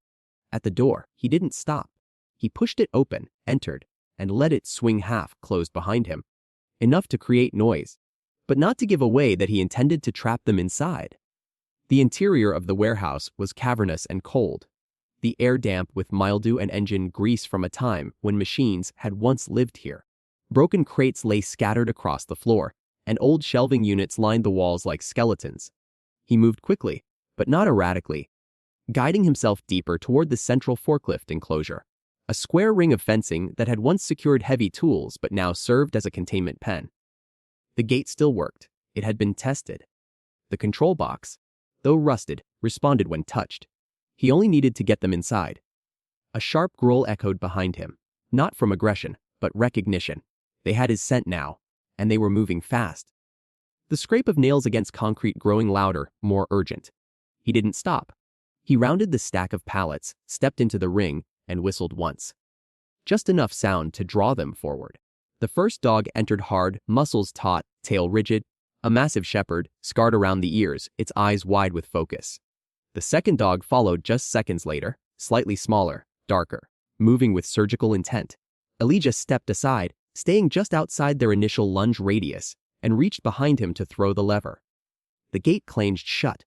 At the door, he didn't stop. He pushed it open, entered, and let it swing half closed behind him, enough to create noise, but not to give away that he intended to trap them inside. The interior of the warehouse was cavernous and cold, the air damp with mildew and engine grease from a time when machines had once lived here. Broken crates lay scattered across the floor, and old shelving units lined the walls like skeletons. He moved quickly, but not erratically, guiding himself deeper toward the central forklift enclosure, a square ring of fencing that had once secured heavy tools but now served as a containment pen. The gate still worked. It had been tested. The control box, though rusted, responded when touched. He only needed to get them inside. A sharp growl echoed behind him, not from aggression, but recognition. They had his scent now, and they were moving fast. The scrape of nails against concrete growing louder, more urgent. He didn't stop. He rounded the stack of pallets, stepped into the ring, and whistled once. Just enough sound to draw them forward. The first dog entered hard, muscles taut, tail rigid, a massive shepherd, scarred around the ears, its eyes wide with focus. The second dog followed just seconds later, slightly smaller, darker, moving with surgical intent. Elijah stepped aside, staying just outside their initial lunge radius, and reached behind him to throw the lever. The gate clanged shut.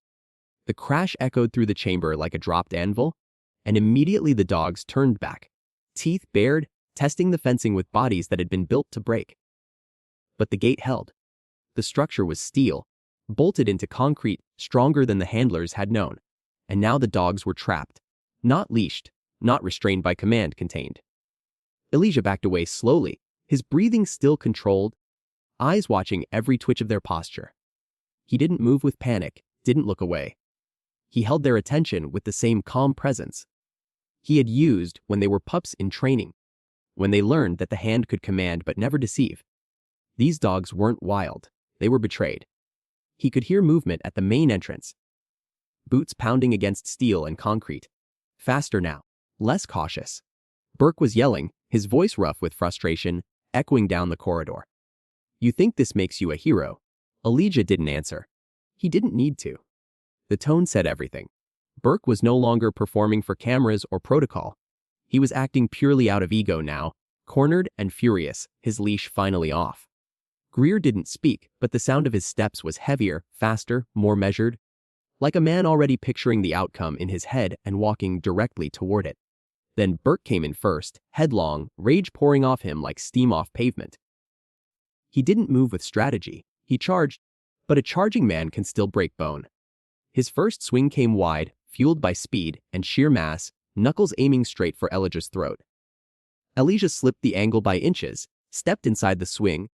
The crash echoed through the chamber like a dropped anvil, and immediately the dogs turned back, teeth bared, testing the fencing with bodies that had been built to break. But the gate held. The structure was steel, bolted into concrete, stronger than the handlers had known, and now the dogs were trapped, not leashed, not restrained by command contained. Elijah backed away slowly, his breathing still controlled, eyes watching every twitch of their posture. He didn't move with panic, didn't look away. He held their attention with the same calm presence he had used when they were pups in training, when they learned that the hand could command but never deceive. These dogs weren't wild, they were betrayed. He could hear movement at the main entrance. Boots pounding against steel and concrete. Faster now, less cautious. Burke was yelling, his voice rough with frustration, echoing down the corridor. "You think this makes you a hero?" Elijah didn't answer. He didn't need to. The tone said everything. Burke was no longer performing for cameras or protocol. He was acting purely out of ego now, cornered and furious, his leash finally off. Greer didn't speak, but the sound of his steps was heavier, faster, more measured, like a man already picturing the outcome in his head and walking directly toward it. Then Burke came in first, headlong, rage pouring off him like steam off pavement. He didn't move with strategy. He charged, but a charging man can still break bone. His first swing came wide, fueled by speed and sheer mass, knuckles aiming straight for Elijah's throat. Elijah slipped the angle by inches, stepped inside the swing,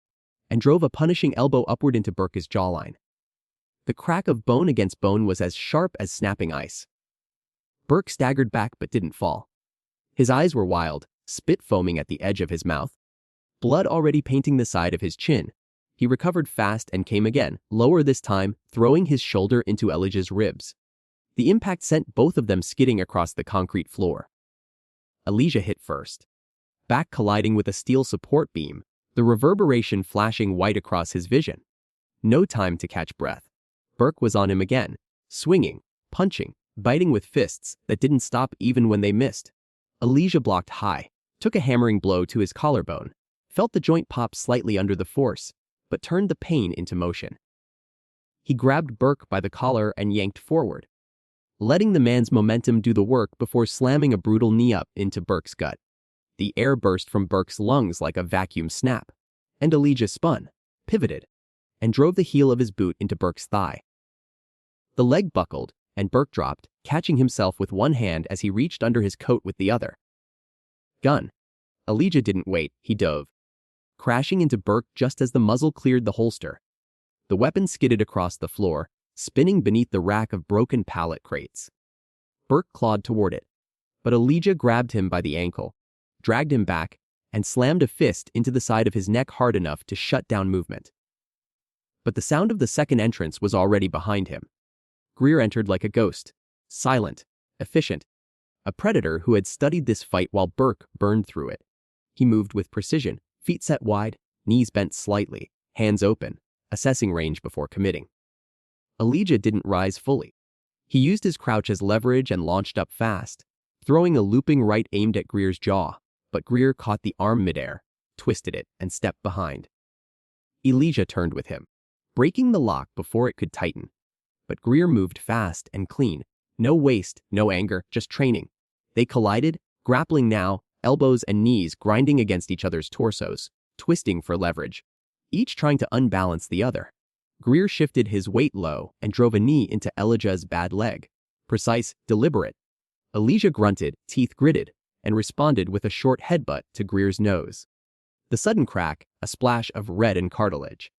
and drove a punishing elbow upward into Burke's jawline. The crack of bone against bone was as sharp as snapping ice. Burke staggered back but didn't fall. His eyes were wild, spit foaming at the edge of his mouth, blood already painting the side of his chin. He recovered fast and came again, lower this time, throwing his shoulder into Elijah's ribs. The impact sent both of them skidding across the concrete floor. Elijah hit first, back colliding with a steel support beam, the reverberation flashing white across his vision. No time to catch breath. Burke was on him again, swinging, punching, biting with fists that didn't stop even when they missed. Elijah blocked high, took a hammering blow to his collarbone, felt the joint pop slightly under the force, but turned the pain into motion. He grabbed Burke by the collar and yanked forward, letting the man's momentum do the work before slamming a brutal knee up into Burke's gut. The air burst from Burke's lungs like a vacuum snap, and Elijah spun, pivoted, and drove the heel of his boot into Burke's thigh. The leg buckled, and Burke dropped, catching himself with one hand as he reached under his coat with the other. Gun. Elijah didn't wait, he dove, crashing into Burke just as the muzzle cleared the holster. The weapon skidded across the floor, spinning beneath the rack of broken pallet crates. Burke clawed toward it, but Elijah grabbed him by the ankle, dragged him back, and slammed a fist into the side of his neck hard enough to shut down movement. But the sound of the second entrance was already behind him. Greer entered like a ghost, silent, efficient, a predator who had studied this fight while Burke burned through it. He moved with precision, feet set wide, knees bent slightly, hands open, assessing range before committing. Elijah didn't rise fully. He used his crouch as leverage and launched up fast, throwing a looping right aimed at Greer's jaw, but Greer caught the arm midair, twisted it, and stepped behind. Elijah turned with him, breaking the lock before it could tighten. But Greer moved fast and clean. No waste, no anger, just training. They collided, grappling now, elbows and knees grinding against each other's torsos, twisting for leverage, each trying to unbalance the other. Greer shifted his weight low and drove a knee into Elijah's bad leg. Precise, deliberate. Elijah grunted, teeth gritted, and responded with a short headbutt to Greer's nose. The sudden crack, a splash of red and cartilage.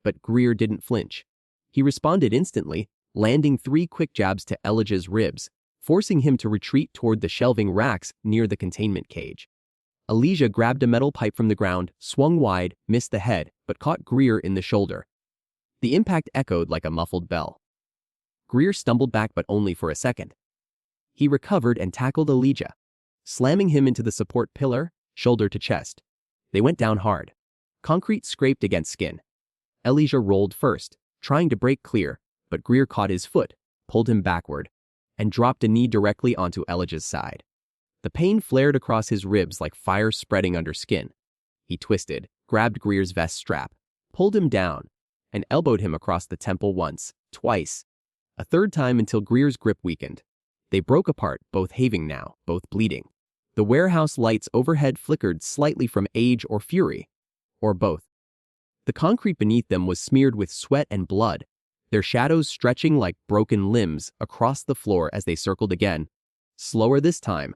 But Greer didn't flinch. He responded instantly, landing 3 quick jabs to Elijah's ribs, forcing him to retreat toward the shelving racks near the containment cage. Elijah grabbed a metal pipe from the ground, swung wide, missed the head, but caught Greer in the shoulder. The impact echoed like a muffled bell. Greer stumbled back, but only for a second. He recovered and tackled Elijah, slamming him into the support pillar, shoulder to chest. They went down hard. Concrete scraped against skin. Elijah rolled first, trying to break clear, but Greer caught his foot, pulled him backward, and dropped a knee directly onto Elijah's side. The pain flared across his ribs like fire spreading under skin. He twisted, grabbed Greer's vest strap, pulled him down, and elbowed him across the temple once, twice, a third time until Greer's grip weakened. They broke apart, both having now, both bleeding. The warehouse lights overhead flickered slightly from age or fury, or both. The concrete beneath them was smeared with sweat and blood, their shadows stretching like broken limbs across the floor as they circled again, slower this time,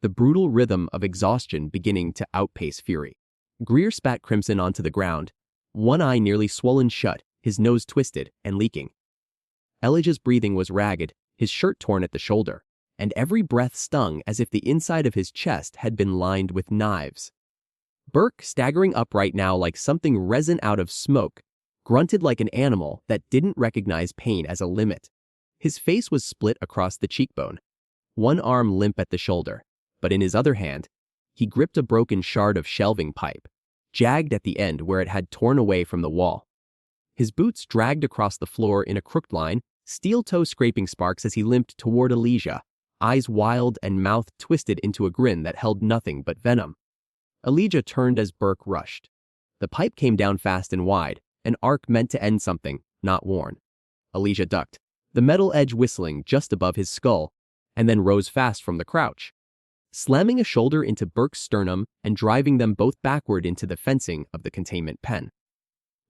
the brutal rhythm of exhaustion beginning to outpace fury. Greer spat crimson onto the ground, one eye nearly swollen shut, his nose twisted and leaking. Elijah's breathing was ragged, his shirt torn at the shoulder, and every breath stung as if the inside of his chest had been lined with knives. Burke, staggering upright now like something resin out of smoke, grunted like an animal that didn't recognize pain as a limit. His face was split across the cheekbone, one arm limp at the shoulder, but in his other hand, he gripped a broken shard of shelving pipe, jagged at the end where it had torn away from the wall. His boots dragged across the floor in a crooked line, steel toe scraping sparks as he limped toward Elijah, eyes wild and mouth twisted into a grin that held nothing but venom. Elijah turned as Burke rushed. The pipe came down fast and wide, an arc meant to end something, not worn. Elijah ducked, the metal edge whistling just above his skull, and then rose fast from the crouch, slamming a shoulder into Burke's sternum and driving them both backward into the fencing of the containment pen.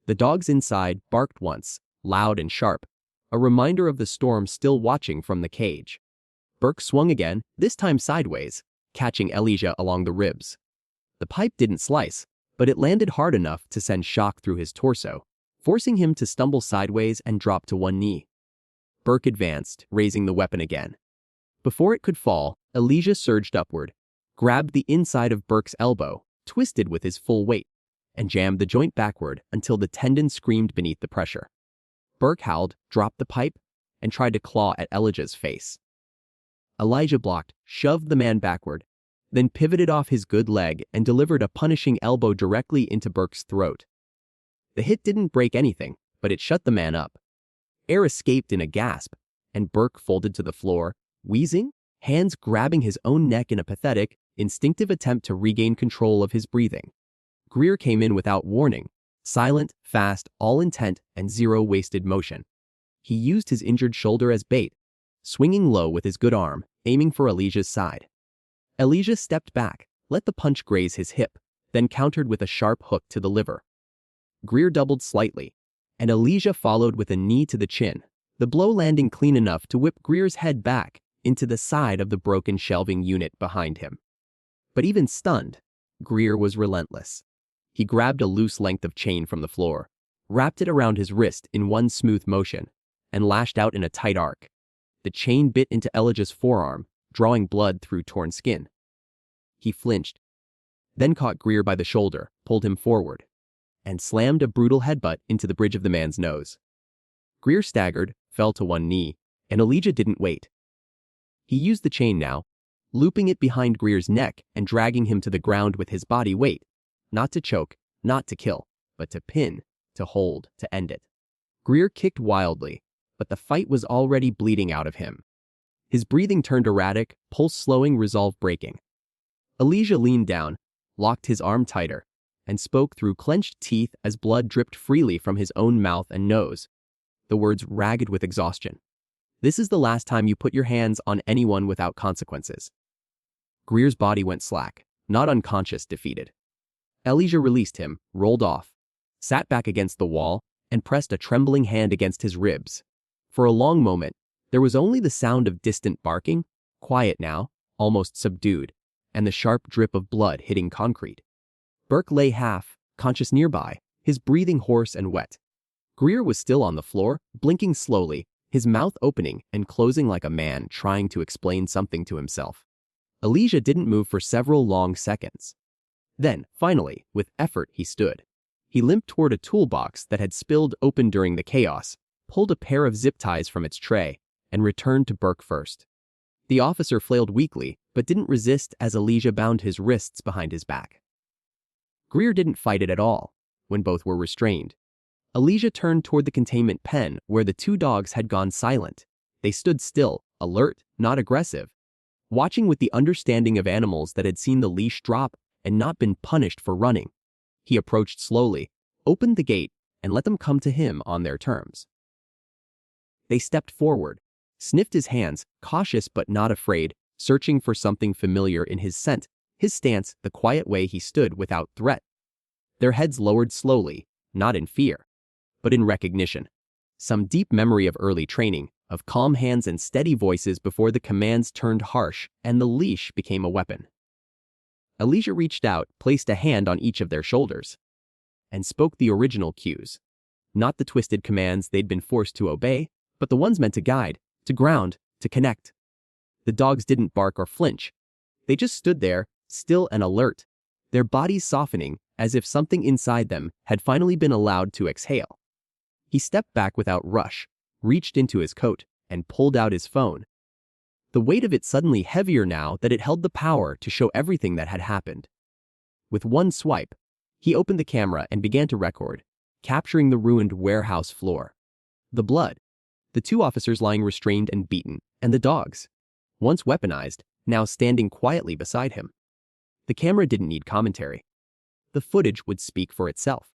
The dogs inside barked once, loud and sharp, a reminder of the storm still watching from the cage. Burke swung again, this time sideways, catching Elijah along the ribs. The pipe didn't slice, but it landed hard enough to send shock through his torso, forcing him to stumble sideways and drop to one knee. Burke advanced, raising the weapon again. Before it could fall, Elijah surged upward, grabbed the inside of Burke's elbow, twisted with his full weight, and jammed the joint backward until the tendon screamed beneath the pressure. Burke howled, dropped the pipe, and tried to claw at Elijah's face. Elijah blocked, shoved the man backward, then pivoted off his good leg and delivered a punishing elbow directly into Burke's throat. The hit didn't break anything, but it shut the man up. Air escaped in a gasp, and Burke folded to the floor, wheezing, hands grabbing his own neck in a pathetic, instinctive attempt to regain control of his breathing. Greer came in without warning, silent, fast, all intent, and zero wasted motion. He used his injured shoulder as bait, swinging low with his good arm, aiming for Elijah's side. Elijah stepped back, let the punch graze his hip, then countered with a sharp hook to the liver. Greer doubled slightly, and Elijah followed with a knee to the chin, the blow landing clean enough to whip Greer's head back into the side of the broken shelving unit behind him. But even stunned, Greer was relentless. He grabbed a loose length of chain from the floor, wrapped it around his wrist in one smooth motion, and lashed out in a tight arc. The chain bit into Elijah's forearm, drawing blood through torn skin. He flinched, then caught Greer by the shoulder, pulled him forward, and slammed a brutal headbutt into the bridge of the man's nose. Greer staggered, fell to one knee, and Elijah didn't wait. He used the chain now, looping it behind Greer's neck and dragging him to the ground with his body weight, not to choke, not to kill, but to pin, to hold, to end it. Greer kicked wildly, but the fight was already bleeding out of him. His breathing turned erratic, pulse slowing, resolve breaking. Elijah leaned down, locked his arm tighter, and spoke through clenched teeth as blood dripped freely from his own mouth and nose, the words ragged with exhaustion. "This is the last time you put your hands on anyone without consequences." Greer's body went slack, not unconscious, defeated. Elijah released him, rolled off, sat back against the wall, and pressed a trembling hand against his ribs. For a long moment, there was only the sound of distant barking, quiet now, almost subdued, and the sharp drip of blood hitting concrete. Burke lay half conscious nearby, his breathing hoarse and wet. Greer was still on the floor, blinking slowly, his mouth opening and closing like a man trying to explain something to himself. Elijah didn't move for several long seconds. Then, finally, with effort, he stood. He limped toward a toolbox that had spilled open during the chaos, pulled a pair of zip ties from its tray, and returned to Burke first. The officer flailed weakly, but didn't resist as Elijah bound his wrists behind his back. Greer didn't fight it at all, when both were restrained. Elijah turned toward the containment pen where the two dogs had gone silent. They stood still, alert, not aggressive, watching with the understanding of animals that had seen the leash drop and not been punished for running. He approached slowly, opened the gate, and let them come to him on their terms. They stepped forward, sniffed his hands, cautious but not afraid, searching for something familiar in his scent, his stance, the quiet way he stood without threat. Their heads lowered slowly, not in fear, but in recognition. Some deep memory of early training, of calm hands and steady voices before the commands turned harsh and the leash became a weapon. Elijah reached out, placed a hand on each of their shoulders, and spoke the original cues. Not the twisted commands they'd been forced to obey, but the ones meant to guide, to ground, to connect. The dogs didn't bark or flinch. They just stood there, still and alert, their bodies softening as if something inside them had finally been allowed to exhale. He stepped back without rush, reached into his coat, and pulled out his phone. The weight of it suddenly heavier now that it held the power to show everything that had happened. With one swipe, he opened the camera and began to record, capturing the ruined warehouse floor. The blood, the two officers lying restrained and beaten, and the dogs, once weaponized, now standing quietly beside him. The camera didn't need commentary. The footage would speak for itself.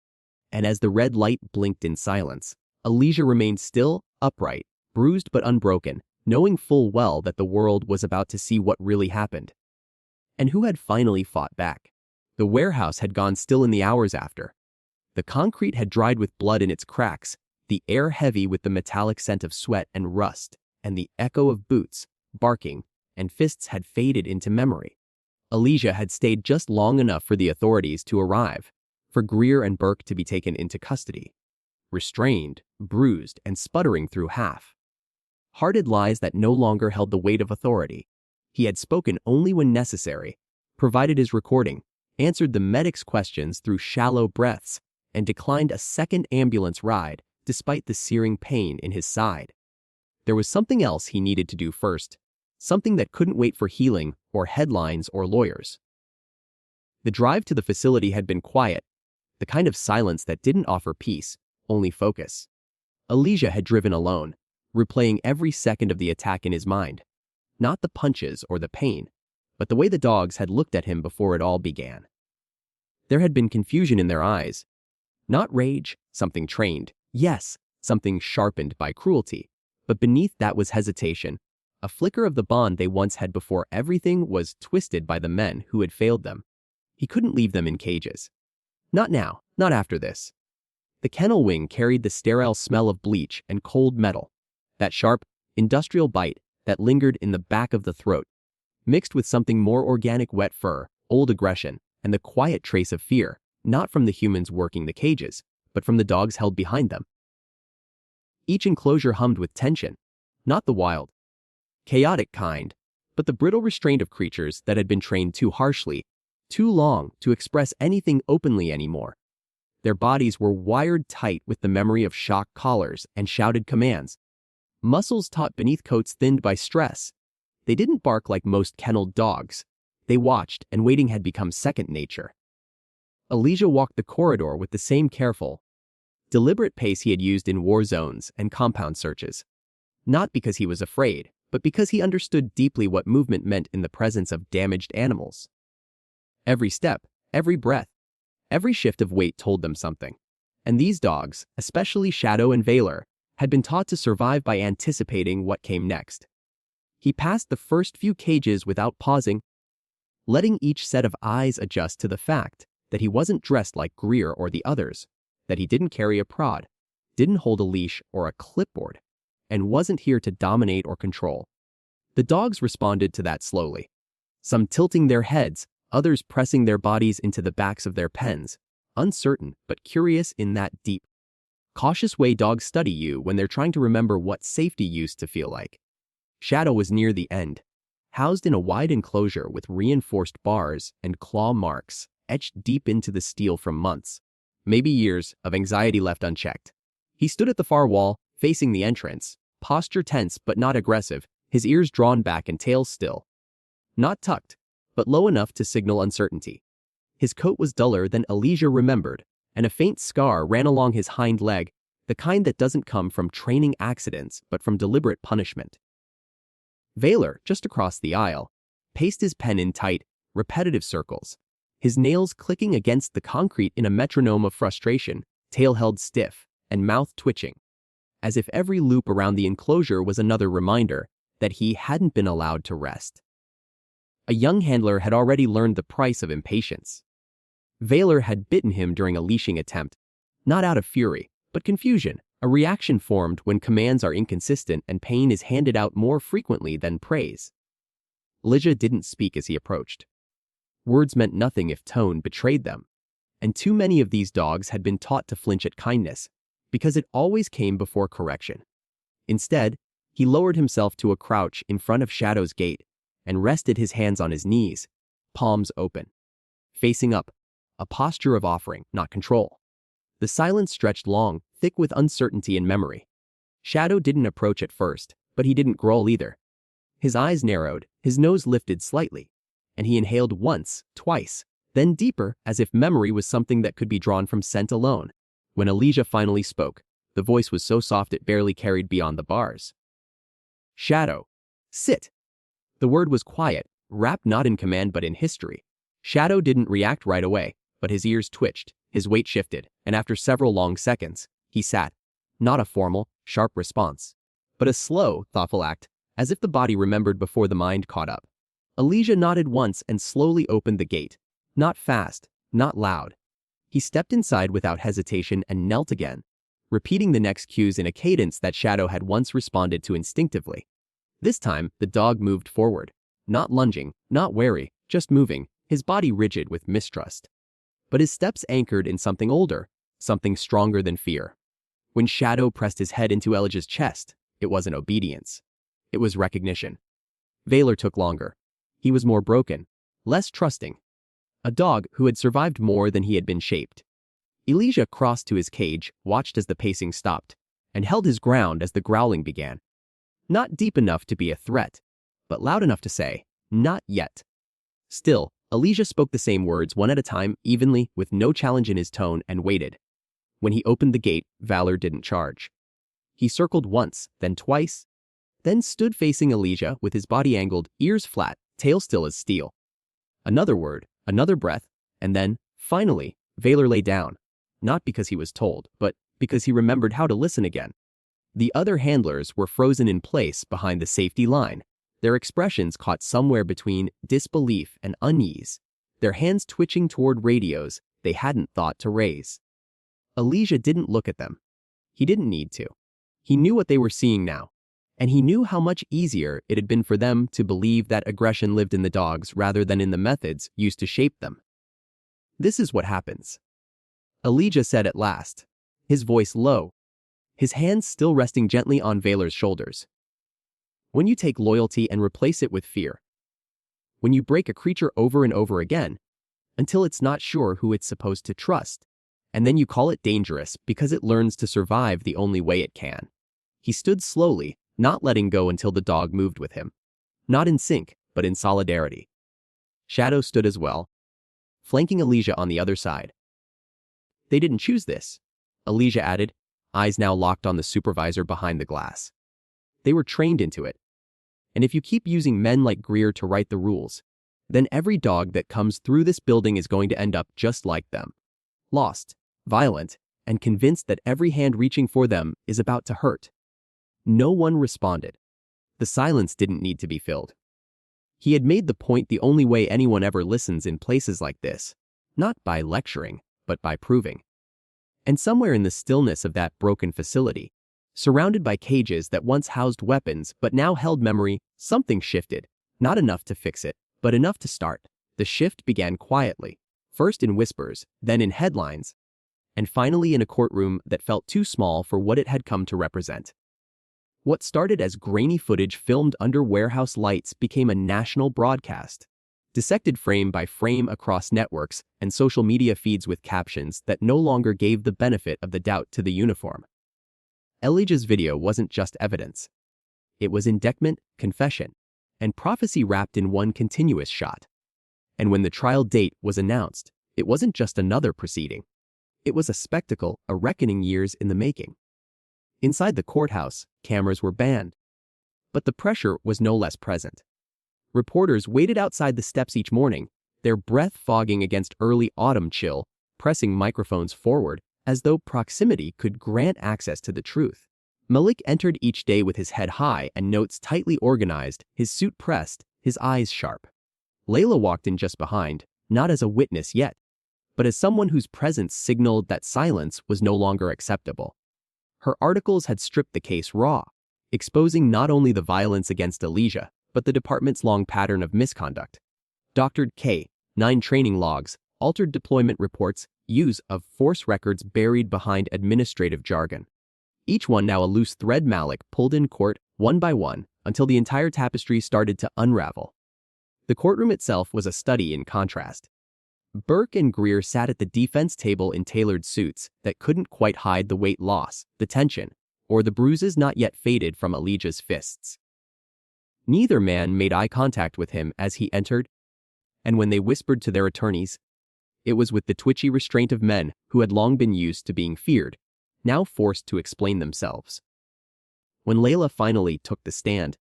And as the red light blinked in silence, Elijah remained still, upright, bruised but unbroken, knowing full well that the world was about to see what really happened. And who had finally fought back? The warehouse had gone still in the hours after. The concrete had dried with blood in its cracks, the air heavy with the metallic scent of sweat and rust, and the echo of boots, barking, and fists had faded into memory. Elijah had stayed just long enough for the authorities to arrive, for Greer and Burke to be taken into custody. Restrained, bruised, and sputtering through half-hearted lies that no longer held the weight of authority. He had spoken only when necessary, provided his recording, answered the medic's questions through shallow breaths, and declined a second ambulance ride despite the searing pain in his side. There was something else he needed to do first, something that couldn't wait for healing or headlines or lawyers. The drive to the facility had been quiet, the kind of silence that didn't offer peace, only focus. Elijah had driven alone, replaying every second of the attack in his mind. Not the punches or the pain, but the way the dogs had looked at him before it all began. There had been confusion in their eyes. Not rage, something trained. Yes, something sharpened by cruelty. But beneath that was hesitation, a flicker of the bond they once had before everything was twisted by the men who had failed them. He couldn't leave them in cages. Not now, not after this. The kennel wing carried the sterile smell of bleach and cold metal, that sharp, industrial bite that lingered in the back of the throat, mixed with something more organic: wet fur, old aggression, and the quiet trace of fear, not from the humans working the cages, but from the dogs held behind them. Each enclosure hummed with tension, not the wild, chaotic kind, but the brittle restraint of creatures that had been trained too harshly, too long to express anything openly anymore. Their bodies were wired tight with the memory of shock collars and shouted commands. muscles taut beneath coats thinned by stress. They didn't bark like most kenneled dogs. They watched, and waiting had become second nature. Elijah walked the corridor with the same careful, deliberate pace he had used in war zones and compound searches. Not because he was afraid, but because he understood deeply what movement meant in the presence of damaged animals. Every step, every breath, every shift of weight told them something. And these dogs, especially Shadow and Valor, had been taught to survive by anticipating what came next. He passed the first few cages without pausing, letting each set of eyes adjust to the fact that he wasn't dressed like Greer or the others, that he didn't carry a prod, didn't hold a leash or a clipboard, and wasn't here to dominate or control. The dogs responded to that slowly, some tilting their heads, others pressing their bodies into the backs of their pens, uncertain but curious in that deep, cautious way dogs study you when they're trying to remember what safety used to feel like. Shadow was near the end, housed in a wide enclosure with reinforced bars and claw marks etched deep into the steel from months, maybe years, of anxiety left unchecked. He stood at the far wall, facing the entrance, posture tense but not aggressive, his ears drawn back and tail still. Not tucked, but low enough to signal uncertainty. His coat was duller than Elijah remembered, and a faint scar ran along his hind leg, the kind that doesn't come from training accidents but from deliberate punishment. Valor, just across the aisle, paced his pen in tight, repetitive circles, his nails clicking against the concrete in a metronome of frustration, tail held stiff, and mouth twitching, as if every loop around the enclosure was another reminder that he hadn't been allowed to rest. A young handler had already learned the price of impatience. Valor had bitten him during a leashing attempt, not out of fury, but confusion, a reaction formed when commands are inconsistent and pain is handed out more frequently than praise. Elijah didn't speak as he approached. Words meant nothing if tone betrayed them, and too many of these dogs had been taught to flinch at kindness, because it always came before correction. Instead, he lowered himself to a crouch in front of Shadow's gate and rested his hands on his knees, palms open, facing up, a posture of offering, not control. The silence stretched long, thick with uncertainty and memory. Shadow didn't approach at first, but he didn't growl either. His eyes narrowed, his nose lifted slightly, and he inhaled once, twice, then deeper, as if memory was something that could be drawn from scent alone. When Elijah finally spoke, the voice was so soft it barely carried beyond the bars. "Shadow, sit." The word was quiet, wrapped not in command but in history. Shadow didn't react right away, but his ears twitched, his weight shifted, and after several long seconds, he sat. Not a formal, sharp response, but a slow, thoughtful act, as if the body remembered before the mind caught up. Elijah nodded once and slowly opened the gate. Not fast, not loud. He stepped inside without hesitation and knelt again, repeating the next cues in a cadence that Shadow had once responded to instinctively. This time, the dog moved forward, not lunging, not wary, just moving, his body rigid with mistrust. But his steps anchored in something older, something stronger than fear. When Shadow pressed his head into Elijah's chest, it wasn't obedience. It was recognition. Valor took longer. He was more broken, less trusting. A dog who had survived more than he had been shaped. Elijah crossed to his cage, watched as the pacing stopped, and held his ground as the growling began. Not deep enough to be a threat, but loud enough to say, "Not yet." Still, Elijah spoke the same words one at a time, evenly, with no challenge in his tone, and waited. When he opened the gate, Valor didn't charge. He circled once, then twice, then stood facing Elijah with his body angled, ears flat, tail still as steel. Another word, another breath, and then, finally, Valor lay down, not because he was told, but because he remembered how to listen again. The other handlers were frozen in place behind the safety line, their expressions caught somewhere between disbelief and unease, their hands twitching toward radios they hadn't thought to raise. Elijah didn't look at them. He didn't need to. He knew what they were seeing now, and he knew how much easier it had been for them to believe that aggression lived in the dogs rather than in the methods used to shape them. "This is what happens," Elijah said at last, his voice low, his hands still resting gently on Valor's shoulders. "When you take loyalty and replace it with fear. When you break a creature over and over again, until it's not sure who it's supposed to trust, and then you call it dangerous because it learns to survive the only way it can." He stood slowly, not letting go until the dog moved with him. Not in sync, but in solidarity. Shadow stood as well, flanking Elijah on the other side. They didn't choose this, Elijah added, eyes now locked on the supervisor behind the glass. They were trained into it. And if you keep using men like Greer to write the rules, then every dog that comes through this building is going to end up just like them. Lost, violent, and convinced that every hand reaching for them is about to hurt. No one responded. The silence didn't need to be filled. He had made the point the only way anyone ever listens in places like this, not by lecturing, but by proving. And somewhere in the stillness of that broken facility, surrounded by cages that once housed weapons but now held memory, something shifted, not enough to fix it, but enough to start. The shift began quietly, first in whispers, then in headlines, and finally in a courtroom that felt too small for what it had come to represent. What started as grainy footage filmed under warehouse lights became a national broadcast, dissected frame by frame across networks and social media feeds with captions that no longer gave the benefit of the doubt to the uniform. Elijah's video wasn't just evidence. It was indictment, confession, and prophecy wrapped in one continuous shot. And when the trial date was announced, it wasn't just another proceeding. It was a spectacle, a reckoning years in the making. Inside the courthouse, cameras were banned. But the pressure was no less present. Reporters waited outside the steps each morning, their breath fogging against early autumn chill, pressing microphones forward as though proximity could grant access to the truth. Malik entered each day with his head high and notes tightly organized, his suit pressed, his eyes sharp. Layla walked in just behind, not as a witness yet, but as someone whose presence signaled that silence was no longer acceptable. Her articles had stripped the case raw, exposing not only the violence against Elijah, but the department's long pattern of misconduct. Doctored K9 training logs, altered deployment reports, use of force records buried behind administrative jargon. Each one now a loose thread Malik pulled in court, one by one, until the entire tapestry started to unravel. The courtroom itself was a study in contrast. Burke and Greer sat at the defense table in tailored suits that couldn't quite hide the weight loss, the tension, or the bruises not yet faded from Elijah's fists. Neither man made eye contact with him as he entered, and when they whispered to their attorneys, it was with the twitchy restraint of men who had long been used to being feared, now forced to explain themselves. When Layla finally took the stand,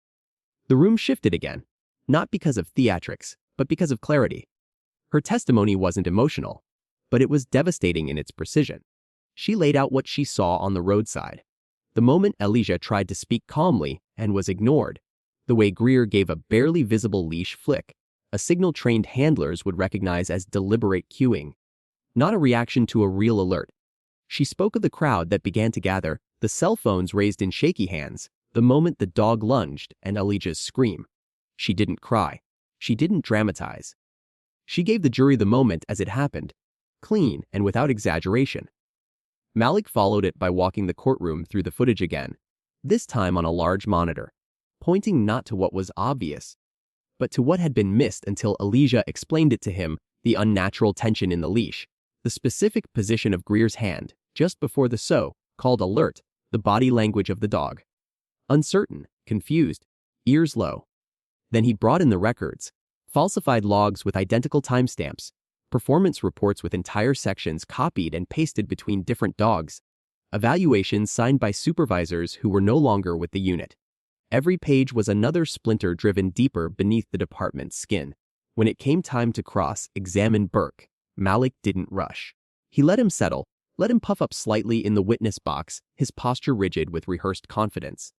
the room shifted again, not because of theatrics, but because of clarity. Her testimony wasn't emotional, but it was devastating in its precision. She laid out what she saw on the roadside. The moment Elijah tried to speak calmly and was ignored, the way Greer gave a barely visible leash flick, a signal trained handlers would recognize as deliberate cueing, not a reaction to a real alert. She spoke of the crowd that began to gather, the cell phones raised in shaky hands, the moment the dog lunged and Elijah's scream. She didn't cry. She didn't dramatize. She gave the jury the moment as it happened, clean and without exaggeration. Malik followed it by walking the courtroom through the footage again, this time on a large monitor, pointing not to what was obvious, but to what had been missed until Elijah explained it to him, the unnatural tension in the leash, the specific position of Greer's hand, just before the so-called alert, the body language of the dog. Uncertain, confused, ears low. Then he brought in the records, falsified logs with identical timestamps, performance reports with entire sections copied and pasted between different dogs, evaluations signed by supervisors who were no longer with the unit. Every page was another splinter driven deeper beneath the department's skin. When it came time to cross-examine Burke, Malik didn't rush. He let him settle, let him puff up slightly in the witness box, his posture rigid with rehearsed confidence.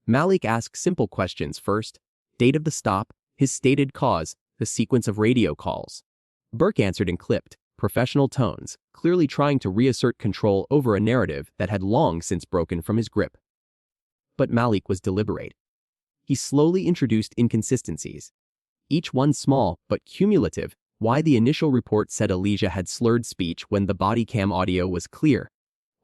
Malik asked simple questions first: date of the stop, his stated cause, the sequence of radio calls. Burke answered in clipped, professional tones, clearly trying to reassert control over a narrative that had long since broken from his grip. But Malik was deliberate. He slowly introduced inconsistencies, each one small but cumulative. Why the initial report said Elijah had slurred speech when the body cam audio was clear.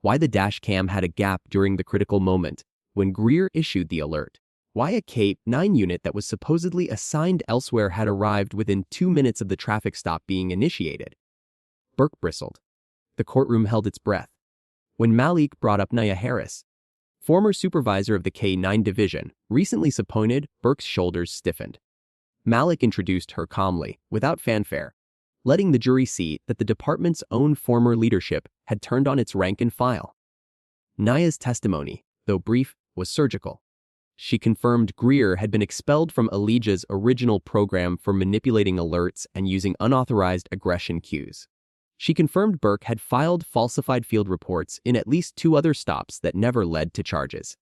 Why the dash cam had a gap during the critical moment when Greer issued the alert. Why a K9 unit that was supposedly assigned elsewhere had arrived within 2 minutes of the traffic stop being initiated. Burke bristled. The courtroom held its breath. When Malik brought up Nia Harris, former supervisor of the K9 division, recently subpoenaed, Burke's shoulders stiffened. Malik introduced her calmly, without fanfare, letting the jury see that the department's own former leadership had turned on its rank and file. Naya's testimony, though brief, was surgical. She confirmed Greer had been expelled from Elijah's original program for manipulating alerts and using unauthorized aggression cues. She confirmed Burke had filed falsified field reports in at least 2 other stops that never led to charges.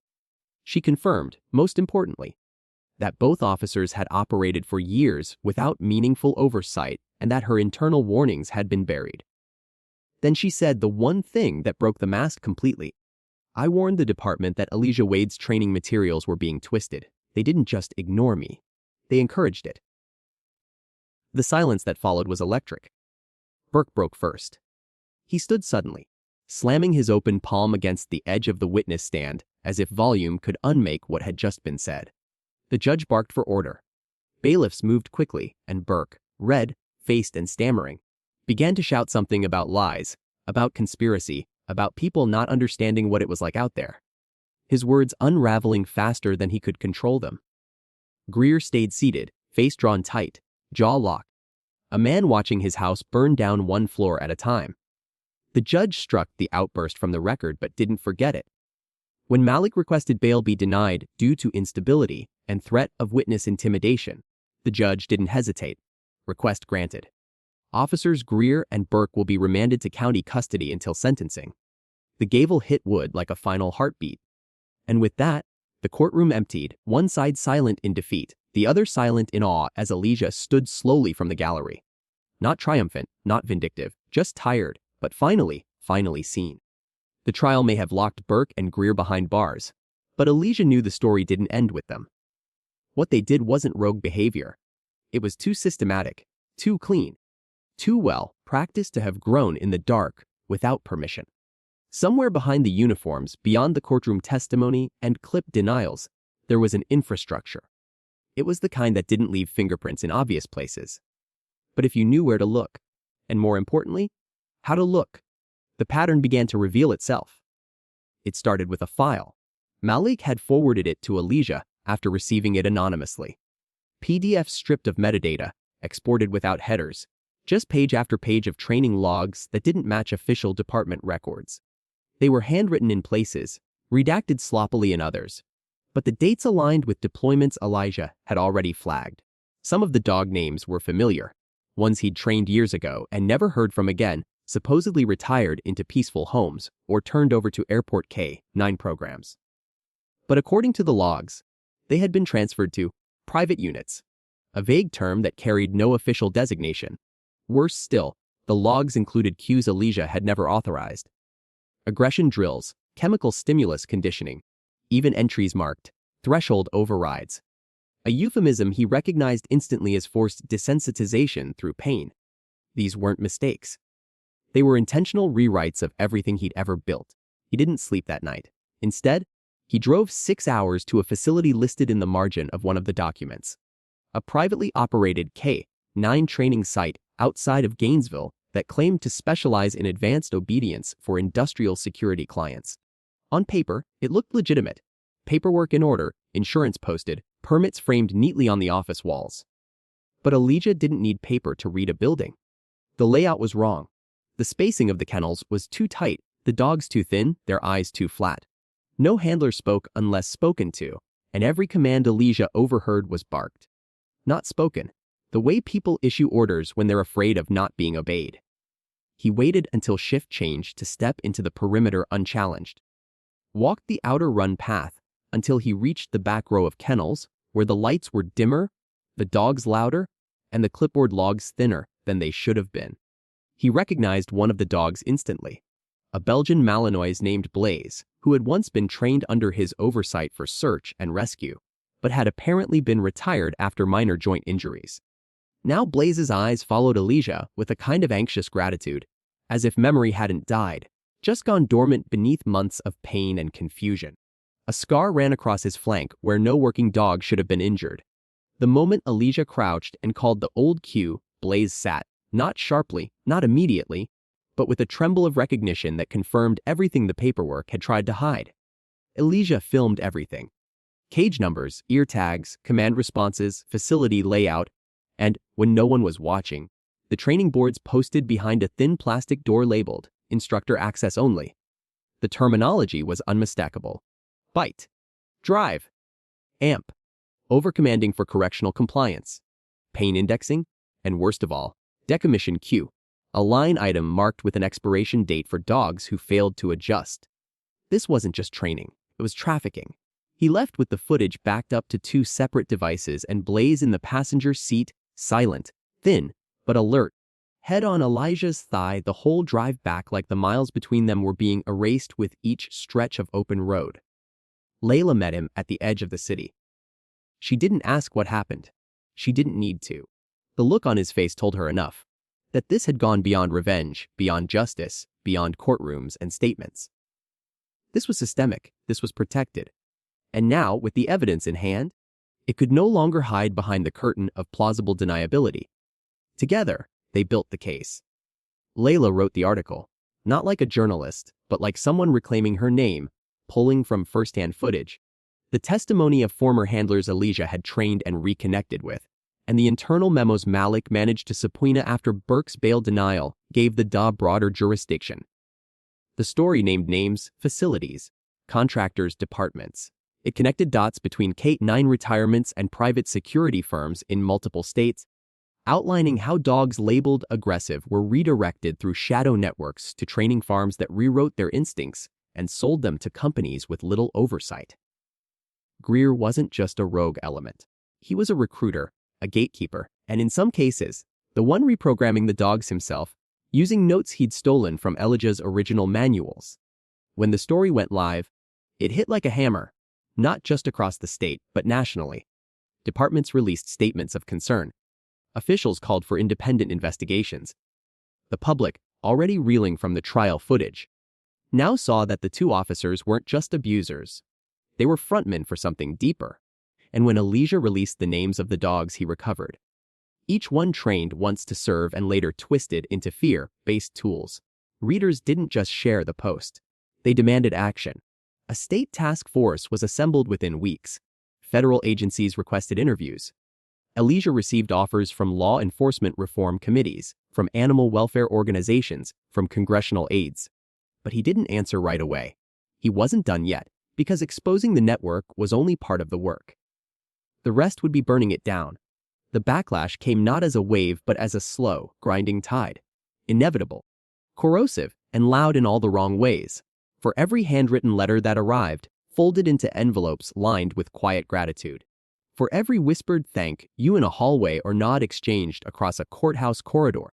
She confirmed, most importantly, that both officers had operated for years without meaningful oversight and that her internal warnings had been buried. Then she said the one thing that broke the mask completely. I warned the department that Elijah Wade's training materials were being twisted. They didn't just ignore me. They encouraged it. The silence that followed was electric. Burke broke first. He stood suddenly, slamming his open palm against the edge of the witness stand as if volume could unmake what had just been said. The judge barked for order. Bailiffs moved quickly, and Burke, red-faced and stammering, began to shout something about lies, about conspiracy, about people not understanding what it was like out there. His words unraveling faster than he could control them. Greer stayed seated, face drawn tight, jaw locked. A man watching his house burn down 1 floor at a time. The judge struck the outburst from the record but didn't forget it. When Malik requested bail be denied due to instability and threat of witness intimidation, the judge didn't hesitate. Request granted. Officers Greer and Burke will be remanded to county custody until sentencing. The gavel hit wood like a final heartbeat. And with that, the courtroom emptied, one side silent in defeat, the other silent in awe as Elijah stood slowly from the gallery. Not triumphant, not vindictive, just tired, but finally seen. The trial may have locked Burke and Greer behind bars, but Elijah knew the story didn't end with them. What they did wasn't rogue behavior. It was too systematic, too clean, too well practiced to have grown in the dark without permission. Somewhere behind the uniforms, beyond the courtroom testimony and clip denials, there was an infrastructure. It was the kind that didn't leave fingerprints in obvious places. But if you knew where to look, and more importantly, how to look, the pattern began to reveal itself. It started with a file. Malik had forwarded it to Elijah after receiving it anonymously. PDF stripped of metadata, exported without headers, just page after page of training logs that didn't match official department records. They were handwritten in places, redacted sloppily in others, but the dates aligned with deployments Elijah had already flagged. Some of the dog names were familiar, ones he'd trained years ago and never heard from again, supposedly retired into peaceful homes or turned over to airport K9 programs. But according to the logs, they had been transferred to private units, a vague term that carried no official designation. Worse still, the logs included cues Elijah had never authorized. Aggression drills, chemical stimulus conditioning, even entries marked threshold overrides. A euphemism he recognized instantly as forced desensitization through pain. These weren't mistakes. They were intentional rewrites of everything he'd ever built. He didn't sleep that night. Instead, he drove 6 hours to a facility listed in the margin of one of the documents. A privately operated K9 training site outside of Gainesville that claimed to specialize in advanced obedience for industrial security clients. On paper, it looked legitimate. Paperwork in order, insurance posted, permits framed neatly on the office walls. But Elijah didn't need paper to read a building. The layout was wrong. The spacing of the kennels was too tight, the dogs too thin, their eyes too flat. No handler spoke unless spoken to, and every command Elijah overheard was barked. Not spoken, the way people issue orders when they're afraid of not being obeyed. He waited until shift changed to step into the perimeter unchallenged. Walked the outer run path until he reached the back row of kennels, where the lights were dimmer, the dogs louder, and the clipboard logs thinner than they should have been. He recognized one of the dogs instantly, a Belgian Malinois named Blaze, who had once been trained under his oversight for search and rescue, but had apparently been retired after minor joint injuries. Now Blaze's eyes followed Elijah with a kind of anxious gratitude, as if memory hadn't died, just gone dormant beneath months of pain and confusion. A scar ran across his flank where no working dog should have been injured. The moment Elijah crouched and called the old cue, Blaze sat, not sharply, not immediately, but with a tremble of recognition that confirmed everything the paperwork had tried to hide. Elijah filmed everything. Cage numbers, ear tags, command responses, facility layout, and, when no one was watching, the training boards posted behind a thin plastic door labeled, "Instructor Access Only." The terminology was unmistakable. Bite. Drive. Amp. Overcommanding for correctional compliance. Pain indexing. And worst of all, decommission Q. A line item marked with an expiration date for dogs who failed to adjust. This wasn't just training, it was trafficking. He left with the footage backed up to 2 separate devices, and Blaze in the passenger seat, silent, thin, but alert. Head on Elijah's thigh, the whole drive back like the miles between them were being erased with each stretch of open road. Layla met him at the edge of the city. She didn't ask what happened. She didn't need to. The look on his face told her enough. That this had gone beyond revenge, beyond justice, beyond courtrooms and statements. This was systemic, this was protected. And now, with the evidence in hand, it could no longer hide behind the curtain of plausible deniability. Together, they built the case. Layla wrote the article, not like a journalist, but like someone reclaiming her name, pulling from first-hand footage. The testimony of former handlers Elijah had trained and reconnected with, and the internal memos Malik managed to subpoena after Burke's bail denial gave the DA broader jurisdiction. The story named names, facilities, contractors, departments. It connected dots between K9 retirements and private security firms in multiple states, outlining how dogs labeled aggressive were redirected through shadow networks to training farms that rewrote their instincts and sold them to companies with little oversight. Greer wasn't just a rogue element. He was a recruiter, a gatekeeper, and in some cases, the one reprogramming the dogs himself, using notes he'd stolen from Elijah's original manuals. When the story went live, it hit like a hammer, not just across the state, but nationally. Departments released statements of concern. Officials called for independent investigations. The public, already reeling from the trial footage, now saw that the 2 officers weren't just abusers. They were frontmen for something deeper. And when Elijah released the names of the dogs he recovered, each one trained once to serve and later twisted into fear-based tools, readers didn't just share the post. They demanded action. A state task force was assembled within weeks. Federal agencies requested interviews. Elijah received offers from law enforcement reform committees, from animal welfare organizations, from congressional aides. But he didn't answer right away. He wasn't done yet, because exposing the network was only part of the work. The rest would be burning it down. The backlash came not as a wave but as a slow, grinding tide. Inevitable, corrosive, and loud in all the wrong ways. For every handwritten letter that arrived, folded into envelopes lined with quiet gratitude. For every whispered thank you in a hallway or nod exchanged across a courthouse corridor,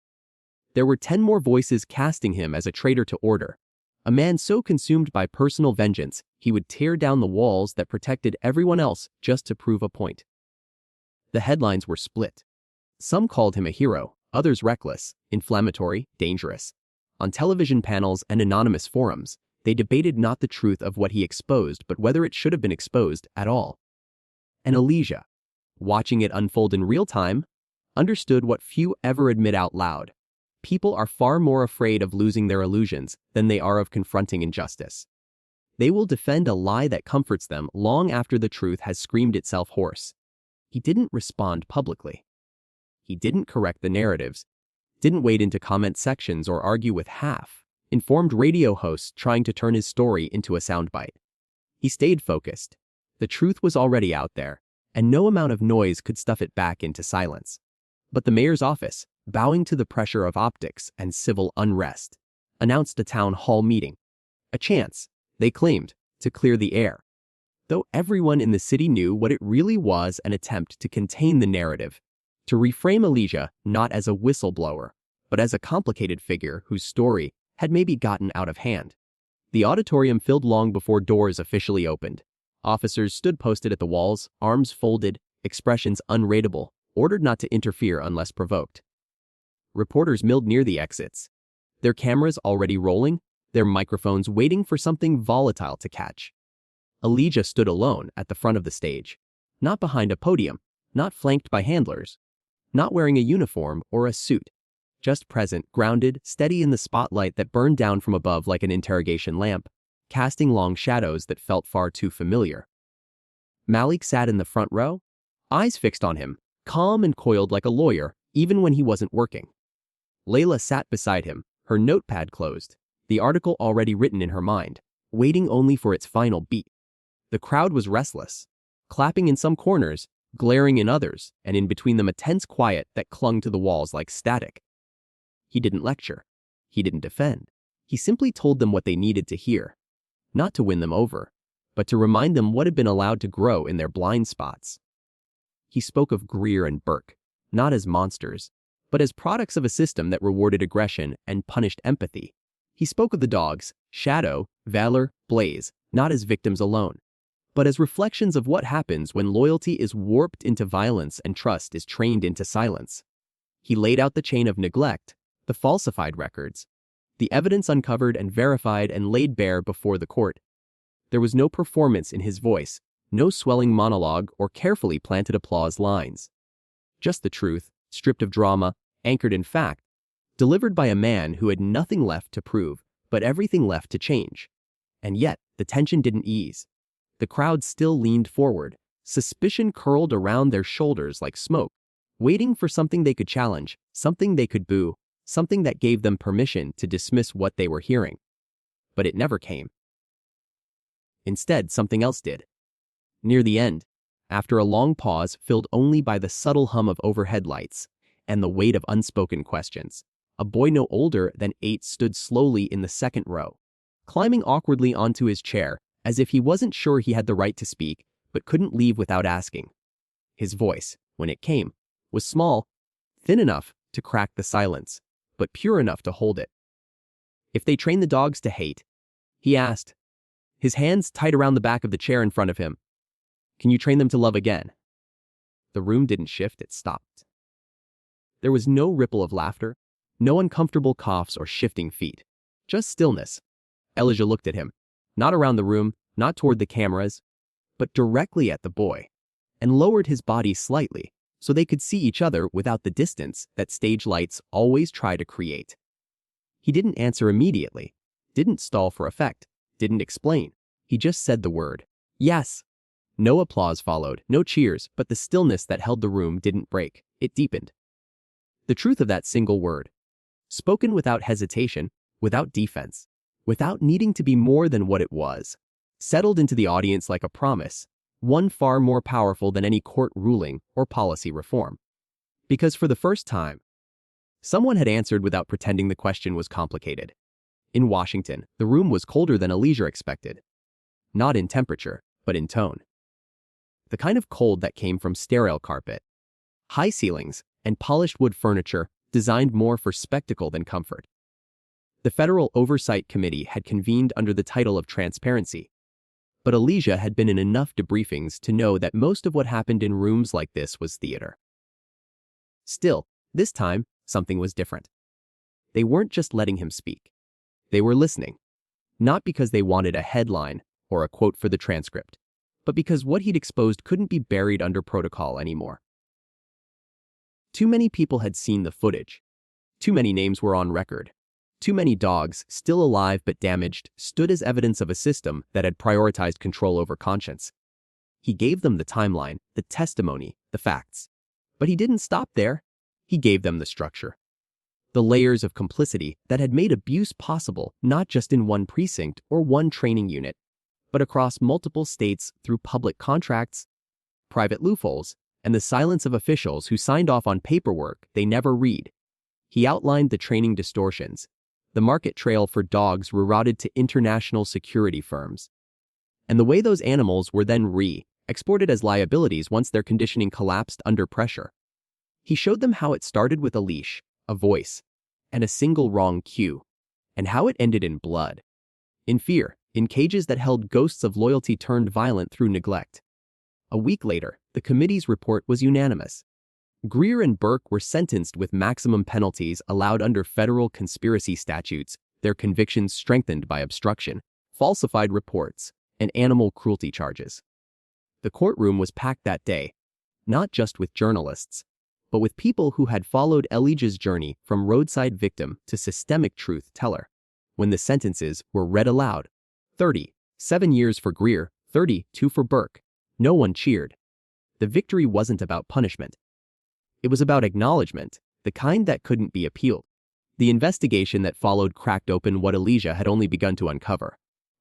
there were 10 more voices casting him as a traitor to order. A man so consumed by personal vengeance, he would tear down the walls that protected everyone else just to prove a point. The headlines were split. Some called him a hero, others reckless, inflammatory, dangerous. On television panels and anonymous forums, they debated not the truth of what he exposed but whether it should have been exposed at all. And Elijah, watching it unfold in real time, understood what few ever admit out loud. People are far more afraid of losing their illusions than they are of confronting injustice. They will defend a lie that comforts them long after the truth has screamed itself hoarse. He didn't respond publicly. He didn't correct the narratives, didn't wade into comment sections or argue with half-informed radio hosts trying to turn his story into a soundbite. He stayed focused. The truth was already out there, and no amount of noise could stuff it back into silence. But the mayor's office, bowing to the pressure of optics and civil unrest, announced a town hall meeting. A chance, they claimed, to clear the air. Though everyone in the city knew what it really was, an attempt to contain the narrative, to reframe Elijah not as a whistleblower, but as a complicated figure whose story had maybe gotten out of hand. The auditorium filled long before doors officially opened. Officers stood posted at the walls, arms folded, expressions unreadable, ordered not to interfere unless provoked. Reporters milled near the exits, their cameras already rolling, their microphones waiting for something volatile to catch. Elijah stood alone at the front of the stage, not behind a podium, not flanked by handlers, not wearing a uniform or a suit, just present, grounded, steady in the spotlight that burned down from above like an interrogation lamp. casting long shadows that felt far too familiar. Malik sat in the front row, eyes fixed on him, calm and coiled like a lawyer, even when he wasn't working. Layla sat beside him, her notepad closed, the article already written in her mind, waiting only for its final beat. The crowd was restless, clapping in some corners, glaring in others, and in between them a tense quiet that clung to the walls like static. He didn't lecture. He didn't defend. He simply told them what they needed to hear, not to win them over, but to remind them what had been allowed to grow in their blind spots. He spoke of Greer and Burke, not as monsters, but as products of a system that rewarded aggression and punished empathy. He spoke of the dogs, Shadow, Valor, Blaze, not as victims alone, but as reflections of what happens when loyalty is warped into violence and trust is trained into silence. He laid out the chain of neglect, the falsified records, the evidence uncovered and verified and laid bare before the court. There was no performance in his voice, no swelling monologue or carefully planted applause lines. Just the truth, stripped of drama, anchored in fact, delivered by a man who had nothing left to prove, but everything left to change. And yet, the tension didn't ease. The crowd still leaned forward, suspicion curled around their shoulders like smoke, waiting for something they could challenge, something they could boo, something that gave them permission to dismiss what they were hearing. But it never came. Instead, something else did. Near the end, after a long pause filled only by the subtle hum of overhead lights and the weight of unspoken questions, a boy no older than 8 stood slowly in the second row, climbing awkwardly onto his chair as if he wasn't sure he had the right to speak but couldn't leave without asking. His voice, when it came, was small, thin enough to crack the silence, but pure enough to hold it. If they train the dogs to hate, he asked, his hands tight around the back of the chair in front of him, can you train them to love again? The room didn't shift, it stopped. There was no ripple of laughter, no uncomfortable coughs or shifting feet, just stillness. Elijah looked at him, not around the room, not toward the cameras, but directly at the boy, and lowered his body slightly so they could see each other without the distance that stage lights always try to create. He didn't answer immediately, didn't stall for effect, didn't explain. He just said the word, yes. No applause followed, no cheers, but the stillness that held the room didn't break, it deepened. The truth of that single word, spoken without hesitation, without defense, without needing to be more than what it was, settled into the audience like a promise, one far more powerful than any court ruling or policy reform. Because for the first time, someone had answered without pretending the question was complicated. In Washington, the room was colder than Elijah expected. Not in temperature, but in tone. The kind of cold that came from sterile carpet, high ceilings, and polished wood furniture designed more for spectacle than comfort. The Federal Oversight Committee had convened under the title of transparency, but Elijah had been in enough debriefings to know that most of what happened in rooms like this was theater. Still, this time, something was different. They weren't just letting him speak. They were listening, not because they wanted a headline or a quote for the transcript, but because what he'd exposed couldn't be buried under protocol anymore. Too many people had seen the footage. Too many names were on record. Too many dogs, still alive but damaged, stood as evidence of a system that had prioritized control over conscience. He gave them the timeline, the testimony, the facts. But he didn't stop there. He gave them the structure. The layers of complicity that had made abuse possible not just in one precinct or one training unit, but across multiple states through public contracts, private loopholes, and the silence of officials who signed off on paperwork they never read. He outlined the training distortions, the market trail for dogs rerouted to international security firms, and the way those animals were then exported as liabilities once their conditioning collapsed under pressure. He showed them how it started with a leash, a voice, and a single wrong cue, and how it ended in blood, in fear, in cages that held ghosts of loyalty turned violent through neglect. A week later, the committee's report was unanimous. Greer and Burke were sentenced with maximum penalties allowed under federal conspiracy statutes, their convictions strengthened by obstruction, falsified reports, and animal cruelty charges. The courtroom was packed that day, not just with journalists, but with people who had followed Elijah's journey from roadside victim to systemic truth teller. When the sentences were read aloud, 30. 7 years for Greer, 32 for Burke. No one cheered. The victory wasn't about punishment. It was about acknowledgement, the kind that couldn't be appealed. The investigation that followed cracked open what Elijah had only begun to uncover.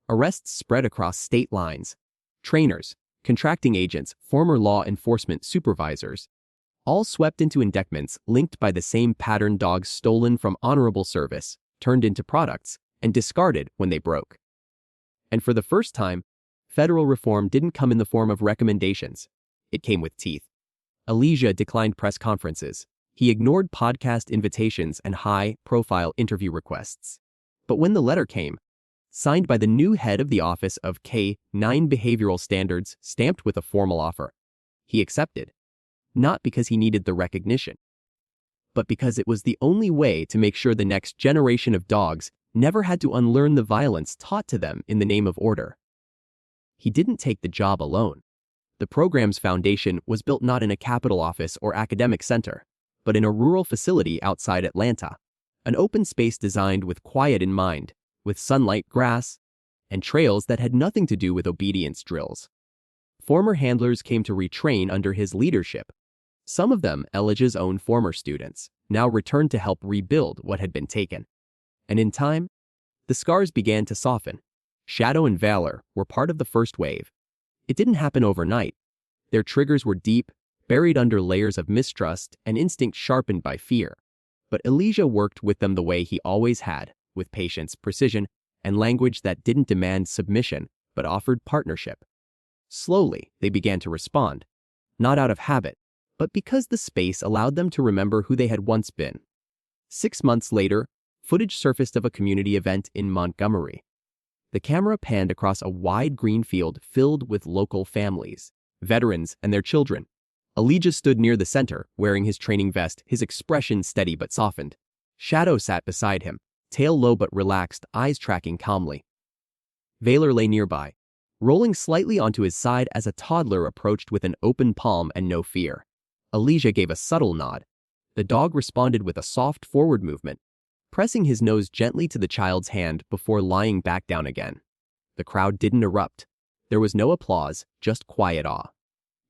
Arrests spread across state lines. Trainers, contracting agents, former law enforcement supervisors, all swept into indictments linked by the same pattern: dogs stolen from honorable service, turned into products, and discarded when they broke. And for the first time, federal reform didn't come in the form of recommendations. It came with teeth. Elijah declined press conferences. He ignored podcast invitations and high-profile interview requests. But when the letter came, signed by the new head of the Office of K9 Behavioral Standards, stamped with a formal offer, he accepted. Not because he needed the recognition, but because it was the only way to make sure the next generation of dogs never had to unlearn the violence taught to them in the name of order. He didn't take the job alone. The program's foundation was built not in a capital office or academic center, but in a rural facility outside Atlanta, an open space designed with quiet in mind, with sunlight, grass, and trails that had nothing to do with obedience drills. Former handlers came to retrain under his leadership. Some of them, Elijah's own former students, now returned to help rebuild what had been taken. And in time, the scars began to soften. Shadow and Valor were part of the first wave. It didn't happen overnight. Their triggers were deep, buried under layers of mistrust and instinct sharpened by fear. But Elijah worked with them the way he always had, with patience, precision, and language that didn't demand submission, but offered partnership. Slowly, they began to respond, not out of habit, but because the space allowed them to remember who they had once been. 6 months later, footage surfaced of a community event in Montgomery. The camera panned across a wide green field filled with local families, veterans, and their children. Elijah stood near the center, wearing his training vest, his expression steady but softened. Shadow sat beside him, tail low but relaxed, eyes tracking calmly. Valor lay nearby, rolling slightly onto his side as a toddler approached with an open palm and no fear. Elijah gave a subtle nod. The dog responded with a soft forward movement, pressing his nose gently to the child's hand before lying back down again. The crowd didn't erupt. There was no applause, just quiet awe.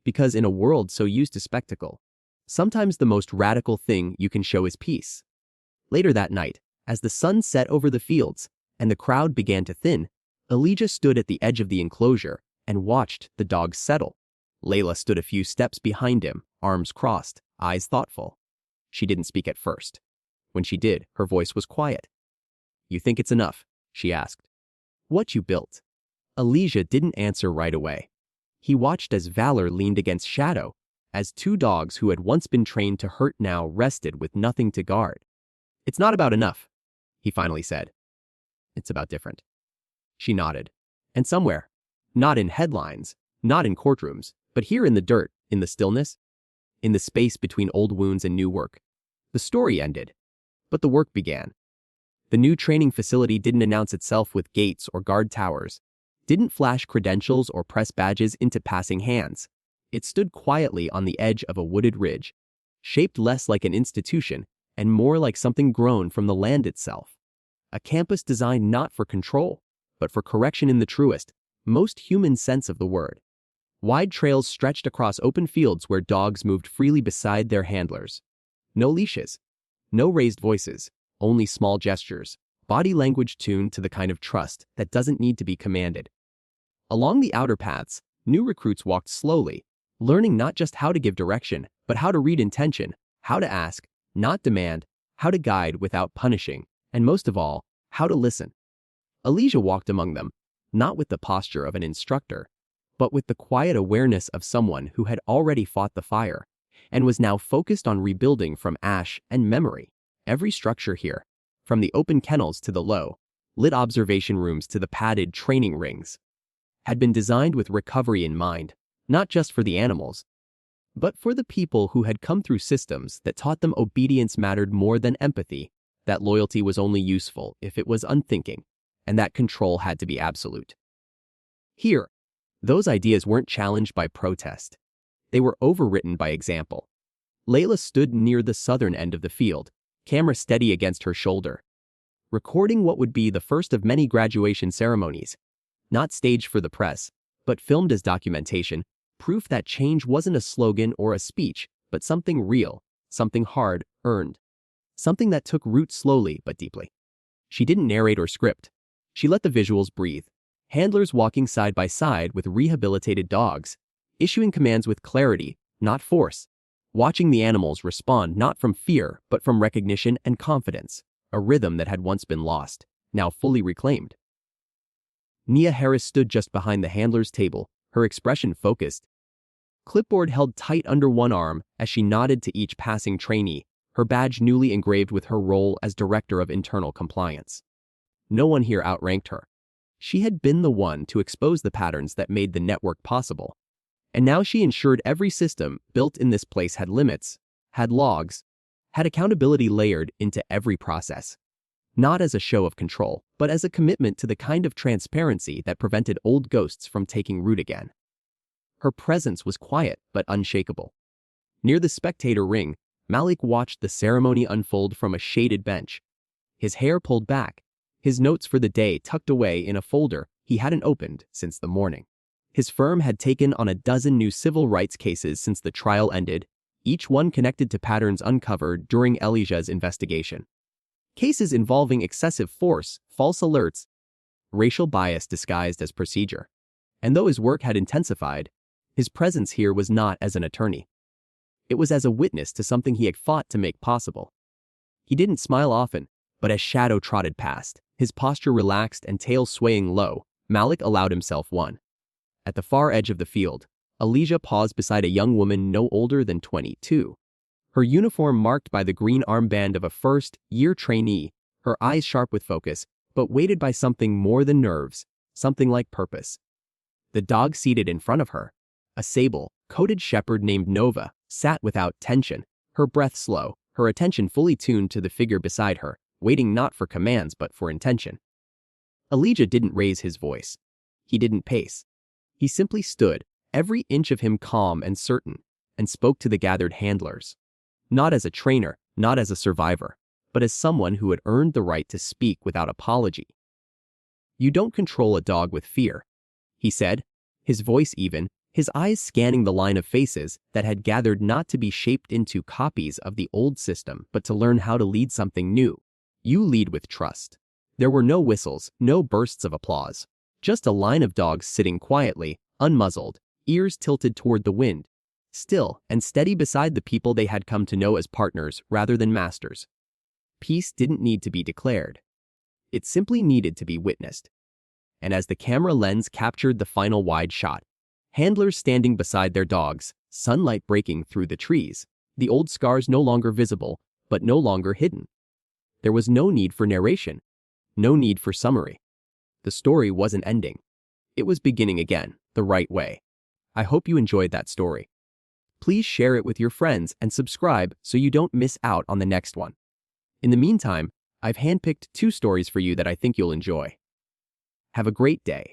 Because in a world so used to spectacle, sometimes the most radical thing you can show is peace. Later that night, as the sun set over the fields and the crowd began to thin, Elijah stood at the edge of the enclosure and watched the dogs settle. Layla stood a few steps behind him, arms crossed, eyes thoughtful. She didn't speak at first. When she did, her voice was quiet. "You think it's enough?" she asked. "What you built?" Elijah didn't answer right away. He watched as Valor leaned against Shadow, as two dogs who had once been trained to hurt now rested with nothing to guard. "It's not about enough," he finally said. "It's about different." She nodded. "And somewhere, not in headlines, not in courtrooms, but here in the dirt, in the stillness, in the space between old wounds and new work." The story ended, but the work began. The new training facility didn't announce itself with gates or guard towers, didn't flash credentials or press badges into passing hands. It stood quietly on the edge of a wooded ridge, shaped less like an institution and more like something grown from the land itself. A campus designed not for control, but for correction in the truest, most human sense of the word. Wide trails stretched across open fields where dogs moved freely beside their handlers. No leashes, no raised voices, only small gestures, body language tuned to the kind of trust that doesn't need to be commanded. Along the outer paths, new recruits walked slowly, learning not just how to give direction, but how to read intention, how to ask, not demand, how to guide without punishing, and most of all, how to listen. Elijah walked among them, not with the posture of an instructor, but with the quiet awareness of someone who had already fought the fire and was now focused on rebuilding from ash and memory. Every structure here, from the open kennels to the low-lit observation rooms to the padded training rings, had been designed with recovery in mind, not just for the animals, but for the people who had come through systems that taught them obedience mattered more than empathy, that loyalty was only useful if it was unthinking, and that control had to be absolute. Here, those ideas weren't challenged by protest. They were overwritten by example. Layla stood near the southern end of the field, camera steady against her shoulder, recording what would be the first of many graduation ceremonies. not staged for the press, but filmed as documentation, proof that change wasn't a slogan or a speech, but something real, something hard, earned, something that took root slowly but deeply. She didn't narrate or script. She let the visuals breathe. Handlers walking side by side with rehabilitated dogs, issuing commands with clarity, not force, watching the animals respond not from fear but from recognition and confidence, a rhythm that had once been lost, now fully reclaimed. Nia Harris stood just behind the handler's table, her expression focused. Clipboard held tight under one arm as she nodded to each passing trainee, her badge newly engraved with her role as Director of Internal Compliance. No one here outranked her. She had been the one to expose the patterns that made the network possible. And now she ensured every system built in this place had limits, had logs, had accountability layered into every process. Not as a show of control, but as a commitment to the kind of transparency that prevented old ghosts from taking root again. Her presence was quiet but unshakable. Near the spectator ring, Malik watched the ceremony unfold from a shaded bench. His hair pulled back, his notes for the day tucked away in a folder he hadn't opened since the morning. His firm had taken on a dozen new civil rights cases since the trial ended, each one connected to patterns uncovered during Elijah's investigation. Cases involving excessive force, false alerts, racial bias disguised as procedure. And though his work had intensified, his presence here was not as an attorney. It was as a witness to something he had fought to make possible. He didn't smile often, but as Shadow trotted past, his posture relaxed and tail swaying low, Malik allowed himself one. At the far edge of the field, Elijah paused beside a young woman no older than 22. Her uniform marked by the green armband of a first-year trainee, her eyes sharp with focus, but weighted by something more than nerves, something like purpose. The dog seated in front of her, a sable-coated shepherd named Nova, sat without tension, her breath slow, her attention fully tuned to the figure beside her, waiting not for commands but for intention. Elijah didn't raise his voice. He didn't pace. He simply stood, every inch of him calm and certain, and spoke to the gathered handlers. Not as a trainer, not as a survivor, but as someone who had earned the right to speak without apology. "You don't control a dog with fear," he said, his voice even, his eyes scanning the line of faces that had gathered not to be shaped into copies of the old system but to learn how to lead something new. "You lead with trust." There were no whistles, no bursts of applause. Just a line of dogs sitting quietly, unmuzzled, ears tilted toward the wind, still and steady beside the people they had come to know as partners rather than masters. Peace didn't need to be declared. It simply needed to be witnessed. And as the camera lens captured the final wide shot, handlers standing beside their dogs, sunlight breaking through the trees, the old scars no longer visible, but no longer hidden. There was no need for narration, no need for summary. The story wasn't ending. It was beginning again, the right way. I hope you enjoyed that story. Please share it with your friends and subscribe so you don't miss out on the next one. In the meantime, I've handpicked 2 stories for you that I think you'll enjoy. Have a great day.